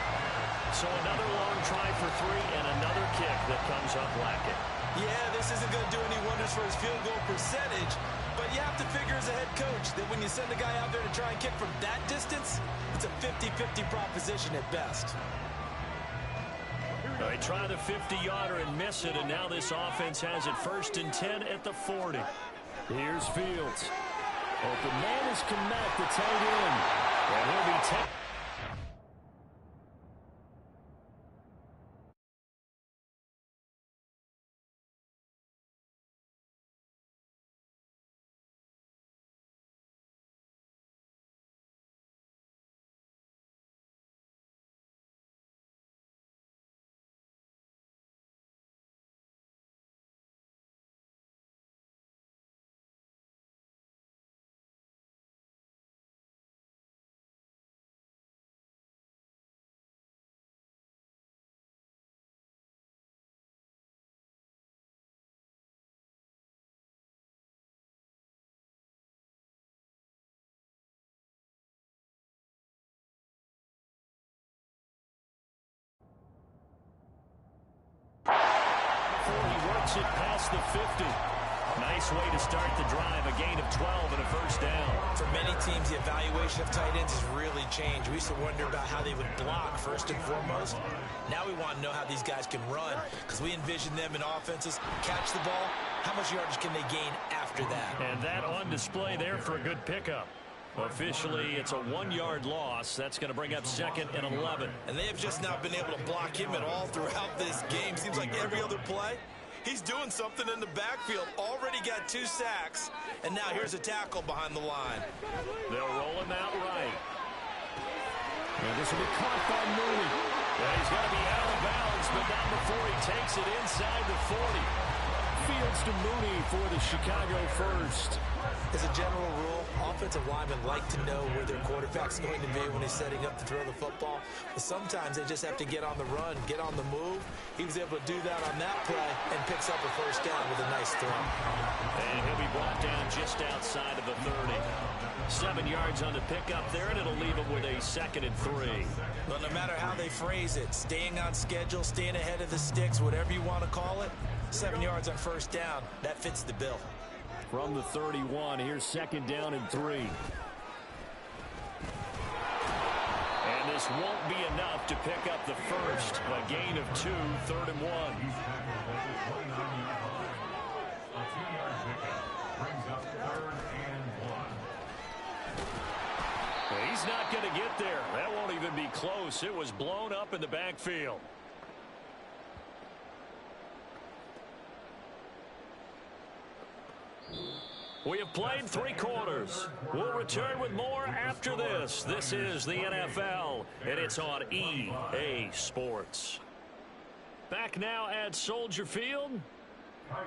So another long try for 3 and another kick that comes up lacking. Yeah, this isn't going to do any wonders for his field goal percentage, but you have to figure as a head coach that when you send a guy out there to try and kick from that distance, it's a 50-50 proposition at best. They try the 50-yarder and miss it, and now this offense has it 1st and 10 at the 40. Here's Fields. Open man is Kmet, the tight end. And he'll be 10. It past the 50. Nice way to start the drive. A gain of 12 and a 1st down. For many teams, the evaluation of tight ends has really changed. We used to wonder about how they would block first and foremost. Now we want to know how these guys can run, because we envision them in offenses catch the ball. How much yardage can they gain after that? And that on display there for a good pickup. Officially, it's a 1-yard loss. That's going to bring up 2nd and 11. And they have just not been able to block him at all throughout this game. Seems like every other play, he's doing something in the backfield. Already got 2 sacks, and now here's a tackle behind the line. They'll roll him out right. And this will be caught by Mooney. Yeah, he's got to be out of bounds, but not before he takes it inside the 40. Fields to Mooney for the Chicago first. As a general rule, offensive linemen like to know where their quarterback's going to be when he's setting up to throw the football. But sometimes they just have to get on the run, get on the move. He was able to do that on that play and picks up a 1st down with a nice throw. And he'll be brought down just outside of the 30. 7 yards on the pickup there, and it'll leave him with a 2nd and 3. Well, no matter how they phrase it, staying on schedule, staying ahead of the sticks, whatever you want to call it, 7 yards on 1st down, that fits the bill. From the 31, here's 2nd down and 3. And this won't be enough to pick up the first. A gain of 2, 3rd and 1. A 2-yard pickup brings up 3rd and 1. He's not going to get there. That won't even be close. It was blown up in the backfield. We have played 3 quarters. We'll return with more after this. This is the NFL, and it's on EA Sports. Back now at Soldier Field.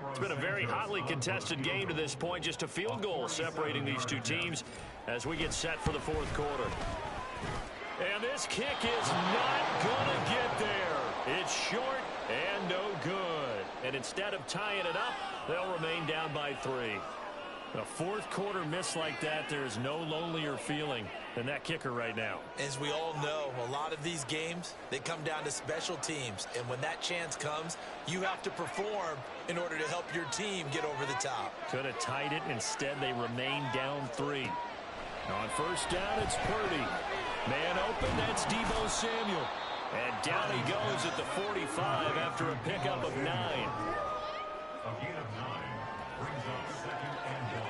It's been a very hotly contested game to this point. Just a field goal separating these 2 teams as we get set for the 4th quarter. And this kick is not going to get there. It's short and no good. And instead of tying it up, they'll remain down by 3. A 4th quarter miss like that, there's no lonelier feeling than that kicker right now. As we all know, a lot of these games, they come down to special teams. And when that chance comes, you have to perform in order to help your team get over the top. Could have tied it. Instead, they remain down 3. On 1st down, it's Purdy. Man open, that's Deebo Samuel. And down he goes at the 45 after a pickup of 9. A gain of 9 brings up 2nd and 1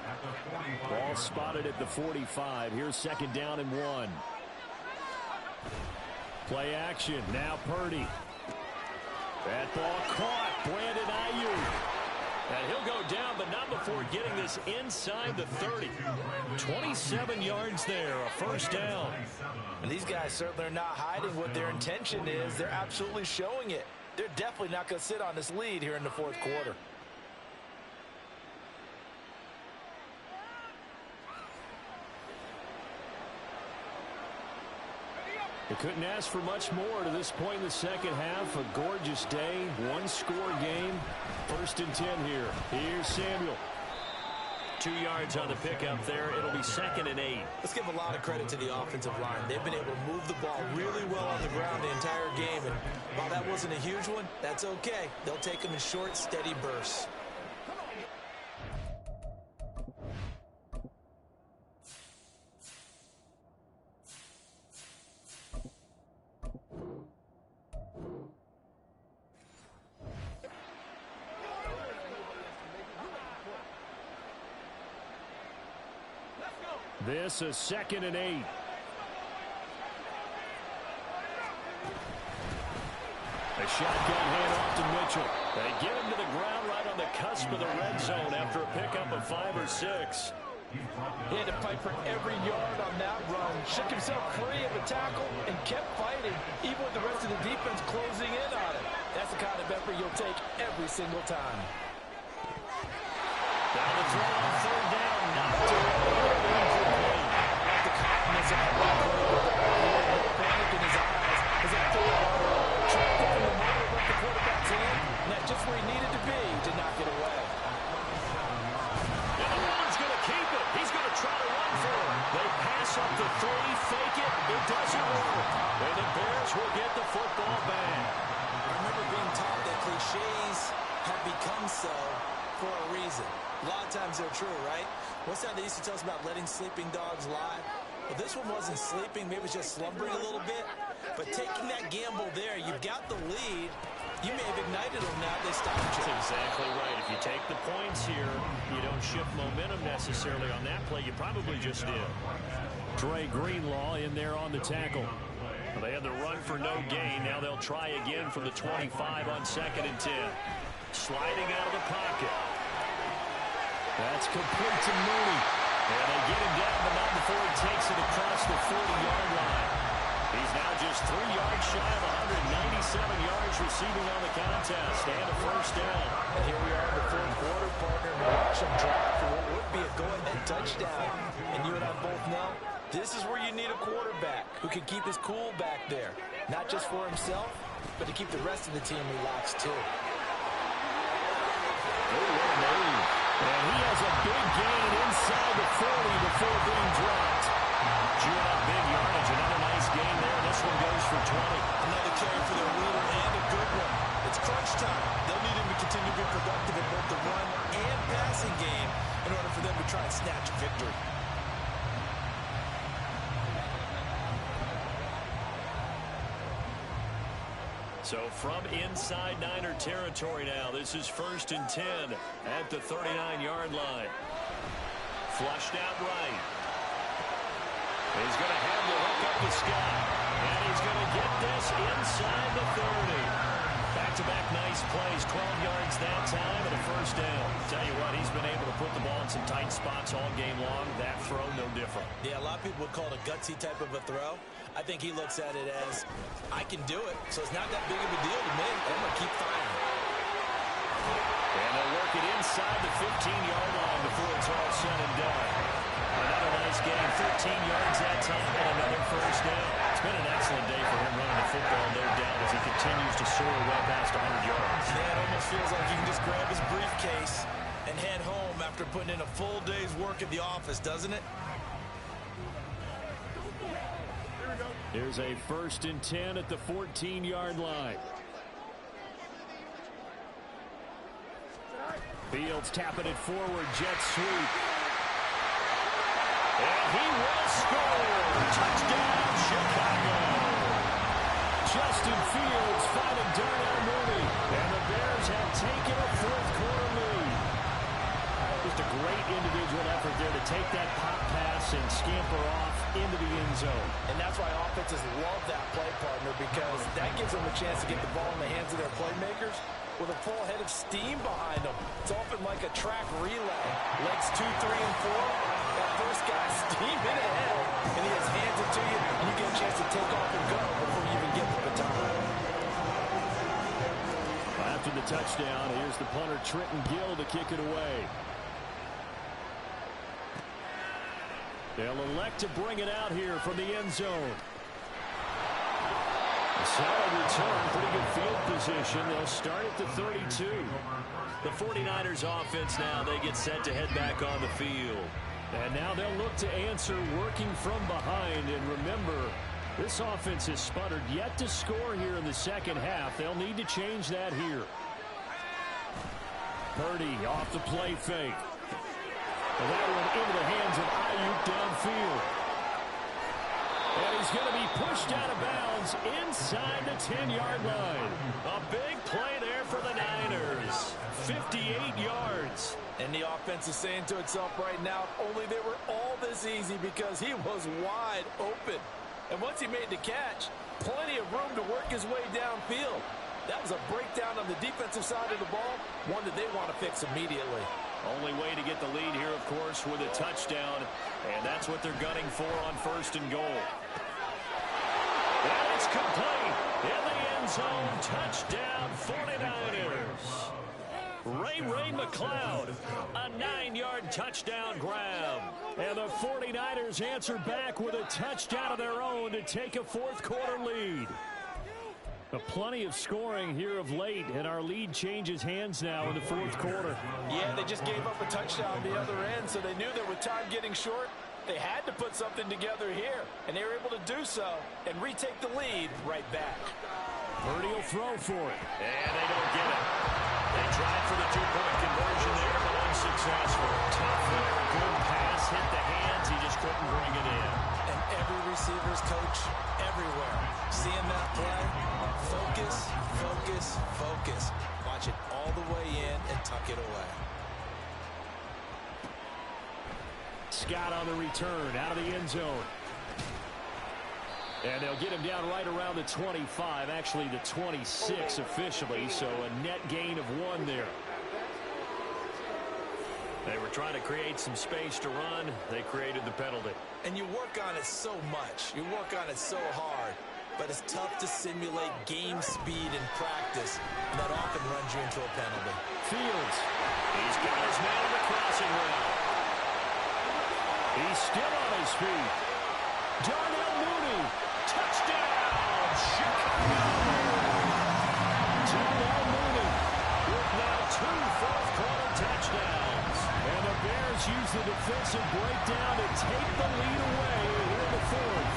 at the 45. Ball spotted at the 45. Here's 2nd down and 1. Play action. Now Purdy. That ball caught. Brandon Ayuk. And he'll go down, but not before getting this inside the 30. 27 yards there, a 1st down. And these guys certainly are not hiding what their intention is. They're absolutely showing it. They're definitely not going to sit on this lead here in the 4th quarter. They couldn't ask for much more to this point in the 2nd half. A gorgeous day, 1-score game. 1st and 10 here. Here's Samuel. 2 yards on the pickup there. It'll be 2nd and 8. Let's give a lot of credit to the offensive line. They've been able to move the ball really well on the ground the entire game. And while that wasn't a huge one, that's okay. They'll take them in short, steady bursts. This is 2nd and 8. A shotgun handoff to Mitchell. They get him to the ground right on the cusp of the red zone after a pickup of 5 or 6. He had to fight for every yard on that run. Shook himself free of the tackle and kept fighting, even with the rest of the defense closing in on it. That's the kind of effort you'll take every single time. Down the throw on 3rd down. Not to The confidence of the panic in his eyes as that throw trapped it from the moment it left the quarterback's hand, and that's just where he needed to be to knock it away. And the runner's going to keep it. He's going to try to run for it. They pass up the 3, fake it. It doesn't work. And the Bears will get the football back. I remember being taught that cliches have become so for a reason. A lot of times they're true, right? What's that they used to tell us about letting sleeping dogs lie? Well, this one wasn't sleeping. Maybe it was just slumbering a little bit. But taking that gamble there, you've got the lead. You may have ignited them now. They stopped you. That's exactly right. If you take the points here, you don't shift momentum necessarily on that play. You probably just did. Trey Greenlaw in there on the tackle. Well, they had the run for no gain. Now they'll try again from the 25 on 2nd and 10. Sliding out of the pocket. That's complete to Mooney. And they get him down, but not before he takes it across the 40-yard line. He's now just 3 yards shy of 197 yards receiving on the contest and a 1st down. And here we are in the 4th quarter, partner, and watch him drop for what would be a go-ahead touchdown. And you and I both know this is where you need a quarterback who can keep his cool back there. Not just for himself, but to keep the rest of the team relaxed too. And he has a big gain inside the 40 before being dropped. Chewing up big yardage. Another nice gain there. This one goes for 20. Another carry for their leader and a good one. It's crunch time. They'll need him to continue to be productive in both the run and passing game in order for them to try and snatch a victory. So from inside Niner territory now, this is 1st and 10 at the 39-yard line. Flushed out right. He's going to have the hook up to Scott. And he's going to get this inside the 30. Back-to-back nice plays, 12 yards that time and a 1st down. Tell you what, he's been able to put the ball in some tight spots all game long. That throw, no different. Yeah, a lot of people would call it a gutsy type of a throw. I think he looks at it as, I can do it, so it's not that big of a deal to me. I'm going to keep firing. And they'll work it inside the 15-yard line before it's all said and done. Another nice game, 13 yards that time, and another 1st down. It's been an excellent day for him running the football, no doubt, as he continues to soar well past 100 yards. Yeah, it almost feels like you can just grab his briefcase and head home after putting in a full day's work at the office, doesn't it? Here's a 1st and 10 at the 14-yard line. Fields tapping it forward, jet sweep. And he will score! Touchdown, Chicago! Justin Fields finding Darnell Mooney. And the Bears have taken a 4th quarter lead. Just a great individual effort there to take that pop pass and scamper off into the end zone. And that's why offenses love that play, partner, because that gives them a chance to get the ball in the hands of their playmakers with a full head of steam behind them. It's often like a track relay. Legs 2, 3, and 4. That first guy steaming ahead, and he just hands it to you, and you get a chance to take off and go before you even get the baton. After the touchdown, here's the punter, Trenton Gill, to kick it away. They'll elect to bring it out here from the end zone. Solid return, pretty good field position. They'll start at the 32. The 49ers offense now, they get set to head back on the field. And now they'll look to answer working from behind. And remember, this offense has sputtered yet to score here in the second half. They'll need to change that here. Purdy off the play fake. And that one into the hands of Ayuk downfield. And he's going to be pushed out of bounds inside the 10-yard line. A big play there for the Niners. 58 yards. And the offense is saying to itself right now, only they were all this easy because he was wide open. And once he made the catch, plenty of room to work his way downfield. That was a breakdown on the defensive side of the ball, one that they want to fix immediately. Only way to get the lead here, of course, with a touchdown. And that's what they're gunning for on 1st and goal. And it's complete. In the end zone, touchdown 49ers. Ray McLeod, a 9-yard touchdown grab. And the 49ers answer back with a touchdown of their own to take a 4th quarter lead. Plenty of scoring here of late, and our lead changes hands now in the 4th quarter. Yeah, they just gave up a touchdown on the other end, so they knew that with time getting short, they had to put something together here, and they were able to do so and retake the lead right back. Purdy will throw for it. And they don't get it. They tried for the 2-point conversion there, but unsuccessful. Tough there, good pass, hit the hands, he just couldn't bring it in. And every receiver's coach everywhere, seeing that play, focus, focus, focus. Watch it all the way in and tuck it away. Scott on the return, out of the end zone. And they'll get him down right around the 25, actually the 26 officially, so a net gain of 1 there. They were trying to create some space to run. They created the penalty. And you work on it so much. You work on it so hard. But it's tough to simulate game speed in practice. And that often runs you into a penalty. Fields. He's got his man in the crossing route. He's still on his feet. Darnell Mooney. Touchdown, Chicago. Darnell Mooney with now 2 4th-quarter touchdowns. And the Bears use the defensive breakdown to take the lead away here in the 4th.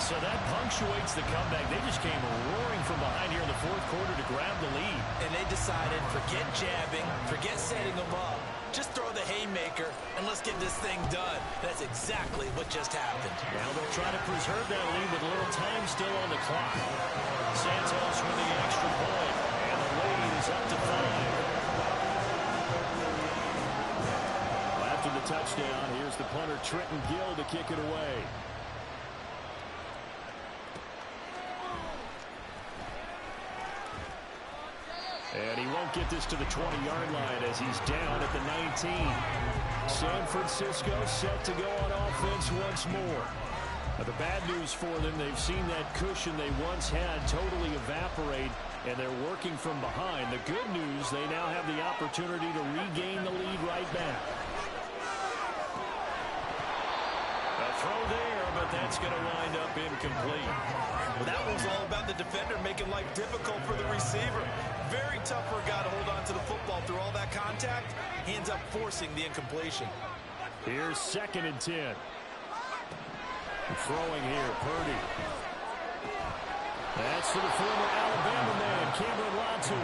So that punctuates the comeback. They just came roaring from behind here in the 4th quarter to grab the lead. And they decided, forget jabbing, forget setting them up. Just throw the haymaker, and let's get this thing done. That's exactly what just happened. Now they'll try to preserve that lead with a little time still on the clock. Santos with the extra point, and the lead is up to 5. After the touchdown, here's the punter Trenton Gill to kick it away. And he won't get this to the 20-yard line as he's down at the 19. San Francisco set to go on offense once more. Now, the bad news for them, they've seen that cushion they once had totally evaporate, and they're working from behind. The good news, they now have the opportunity to regain the lead right back. A throw there, but that's going to wind up incomplete. Well, that was all about the defender making life difficult for the receiver. Very tough for a guy to hold on to the football through all that contact. He ends up forcing the incompletion. Here's 2nd and 10. Throwing here, Purdy. That's for the former Alabama man, Cameron Latu.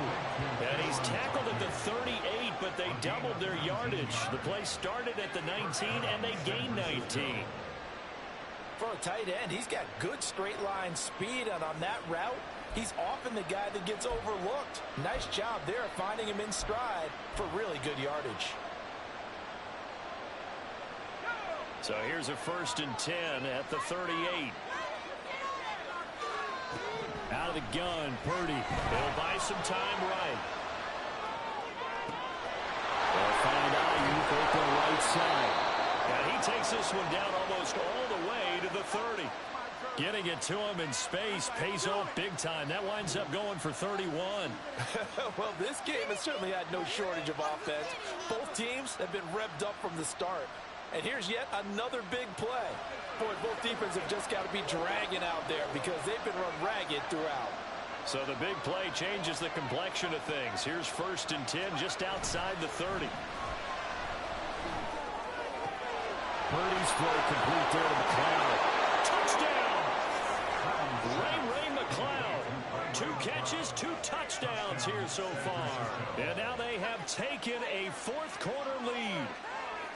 And he's tackled at the 38, but they doubled their yardage. The play started at the 19, and they gained 19. For a tight end, he's got good straight line speed, and on that route, he's often the guy that gets overlooked. Nice job there finding him in stride for really good yardage. So here's a 1st and 10 at the 38. Out of the gun, Purdy. They'll buy some time right. They'll find Ayuk open right side. And he takes this one down almost all the way to the 30. Getting it to him in space pays off big time. That winds up going for 31. Well, this game has certainly had no shortage of offense. Both teams have been revved up from the start. And here's yet another big play. Boy, both defenses have just got to be dragging out there because they've been run ragged throughout. So the big play changes the complexion of things. Here's 1st and 10 just outside the 30. Purdy's throw complete there to McLeod. Touchdown! Ray McLeod. 2 catches, 2 touchdowns here so far. And now they have taken a 4th quarter lead.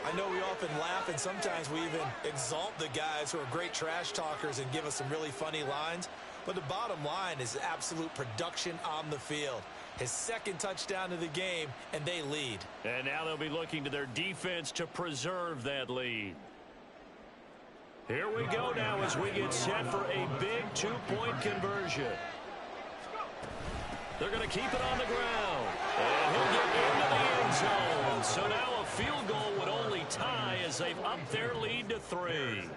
I know we often laugh and sometimes we even exalt the guys who are great trash talkers and give us some really funny lines. But the bottom line is absolute production on the field. His 2nd touchdown of the game, and they lead. And now they'll be looking to their defense to preserve that lead. Here we go now as we get set for a big 2-point conversion. They're going to keep it on the ground. And he'll get into the end zone. So now a field goal would only tie as they've upped their lead to 3.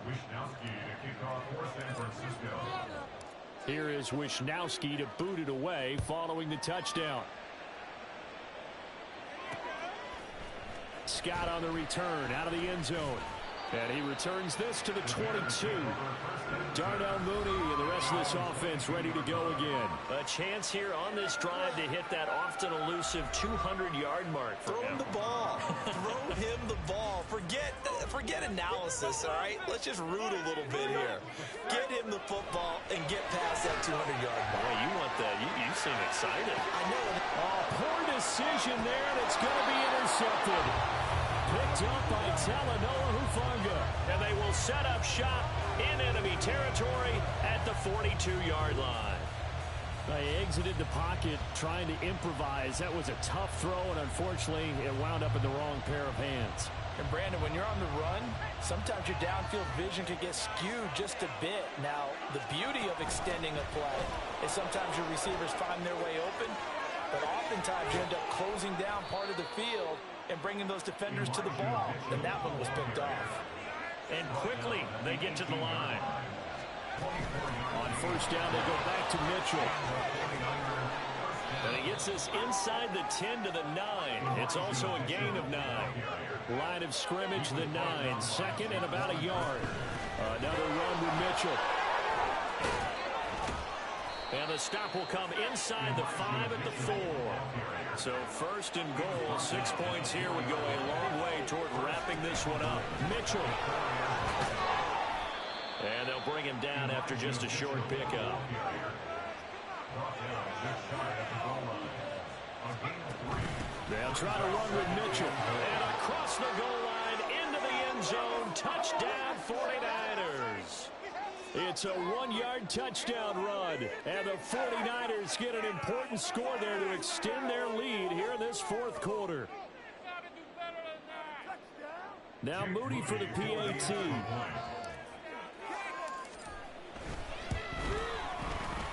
Wishnowski to kick off for San Francisco. Here is Wishnowski to boot it away following the touchdown. Scott on the return out of the end zone. And he returns this to the 22. Darnell Mooney and the rest of this offense ready to go again. A chance here on this drive to hit that often elusive 200-yard mark. Throw him the ball. Throw him the ball. Forget analysis, all right? Let's just root a little bit here. Get him the football and get past that 200-yard mark. Boy, you want that. You seem excited. I know. Oh, poor decision there, and it's going to be intercepted. Picked up by Talanoa Hufanga. And they will set up shop in enemy territory at the 42-yard line. They exited the pocket trying to improvise. That was a tough throw, and unfortunately, it wound up in the wrong pair of hands. And, Brandon, when you're on the run, sometimes your downfield vision can get skewed just a bit. Now, the beauty of extending a play is sometimes your receivers find their way open, but oftentimes you end up closing down part of the field and bringing those defenders to the ball. And that one was picked off. And quickly, they get to the line. On 1st down, they go back to Mitchell. And he gets this inside the 10 to the 9. It's also a gain of 9. Line of scrimmage, the 9. 2nd and about a yard. Another run with Mitchell. And the stop will come inside the 5 at the 4. So 1st and goal, 6 points here would go a long way toward wrapping this one up. Mitchell. And they'll bring him down after just a short pickup. They'll try to run with Mitchell. And across the goal line into the end zone. Touchdown 49ers. It's a 1-yard touchdown run. And the 49ers get an important score there to extend their lead here in this 4th quarter. Now Moody for the PAT.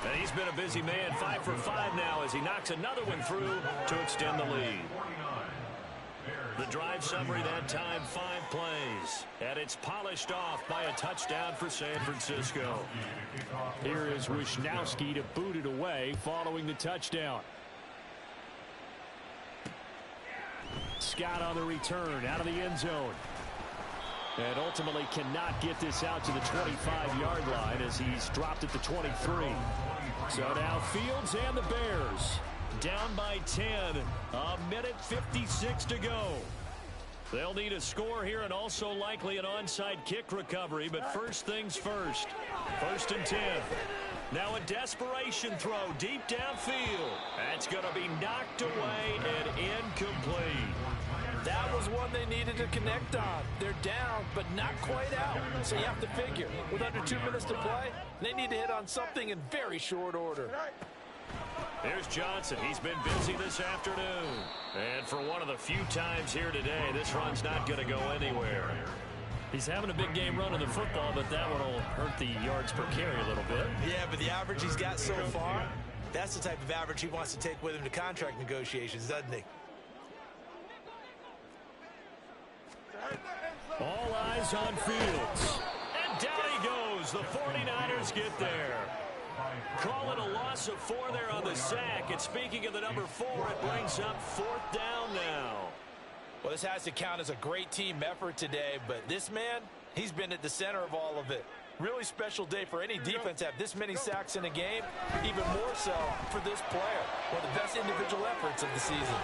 And he's been a busy man, 5 for 5 now as he knocks another one through to extend the lead. The drive summary that time, 5 plays. And it's polished off by a touchdown for San Francisco. Here is Wishnowski to boot it away following the touchdown. Scott on the return out of the end zone. And ultimately cannot get this out to the 25-yard line as he's dropped at the 23. So now Fields and the Bears down by 10. A minute 56 to go. They'll need a score here and also likely an onside kick recovery. But first things first. 1st and 10. Now a desperation throw deep downfield. That's going to be knocked away and incomplete. That was one they needed to connect on. They're down, but not quite out. So you have to figure, with under 2 minutes to play, they need to hit on something in very short order. There's Johnson. He's been busy this afternoon. And for one of the few times here today, this run's not going to go anywhere. He's having a big game running the football, but that one will hurt the yards per carry a little bit. Yeah, but the average he's got so far, that's the type of average he wants to take with him to contract negotiations, doesn't he? All eyes on Fields. And down he goes. The 49ers get there. Call it a loss of 4 there on the sack. And speaking of the number 4, it brings up 4th down now. Well, this has to count as a great team effort today, but this man, he's been at the center of all of it. Really special day for any defense to have this many sacks in a game, even more so for this player. One of the best individual efforts of the season.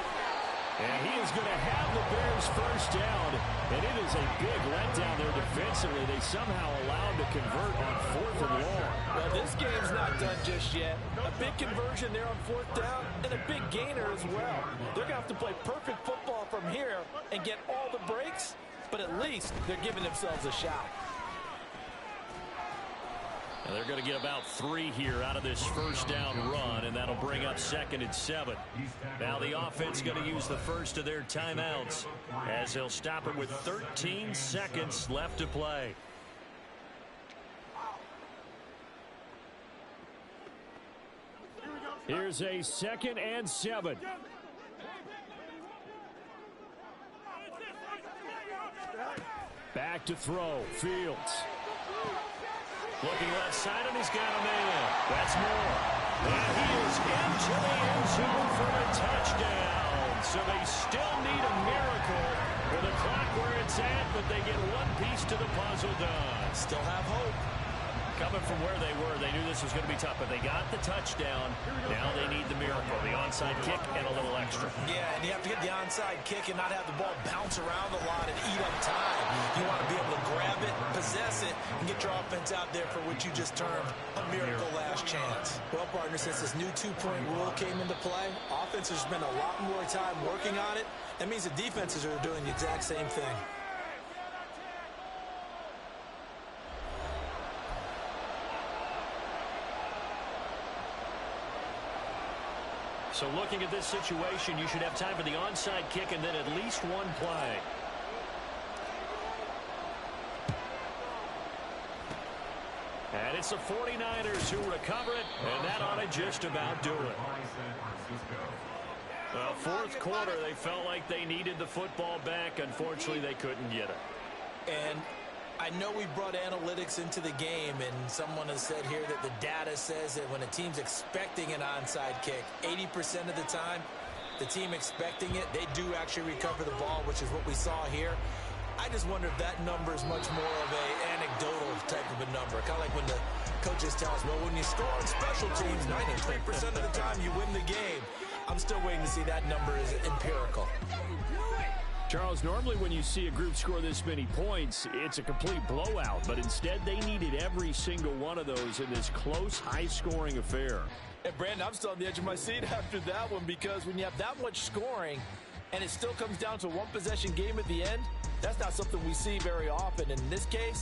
And he is going to have the Bears first down, and it is a big letdown there defensively. They somehow allowed to convert on 4th and long. Well, this game's not done just yet. A big conversion there on 4th down, and a big gainer as well. They're going to have to play perfect football from here and get all the breaks, but at least they're giving themselves a shot. And they're going to get about 3 here out of this first down run, and that'll bring up 2nd and 7. Now the offense going to use the first of their timeouts as they'll stop it with 13 seconds left to play. Here's a 2nd and 7. Back to throw. Fields. Looking left side, and he's got a man. That's Moore. And he is into the end zone for a touchdown. So they still need a miracle with the clock where it's at, but they get one piece to the puzzle done. Still have hope. Coming from where they were, they knew this was going to be tough, but they got the touchdown. Now they need the miracle, the onside kick and a little extra. Yeah, and you have to get the onside kick and not have the ball bounce around a lot and eat up time. You want to be able to grab it, possess it, and get your offense out there for what you just termed a miracle last chance. Well, partner, since this new two-point rule came into play, offenses spend a lot more time working on it. That means the defenses are doing the exact same thing. So looking at this situation, you should have time for the onside kick and then at least one play. And it's the 49ers who recover it, and that ought to just about do it. Well, 4th quarter, they felt like they needed the football back. Unfortunately, they couldn't get it. And I know we brought analytics into the game, and someone has said here that the data says that when a team's expecting an onside kick, 80% of the time, the team expecting it, they do actually recover the ball, which is what we saw here. I just wonder if that number is much more of an anecdotal type of a number. Kind of like when the coaches tell us, well, when you score on special teams, 93% of the time you win the game. I'm still waiting to see that number is empirical. Charles, normally when you see a group score this many points, it's a complete blowout. But instead, they needed every single one of those in this close, high-scoring affair. And, Brandon, I'm still on the edge of my seat after that one, because when you have that much scoring and it still comes down to a one-possession game at the end, that's not something we see very often. In this case,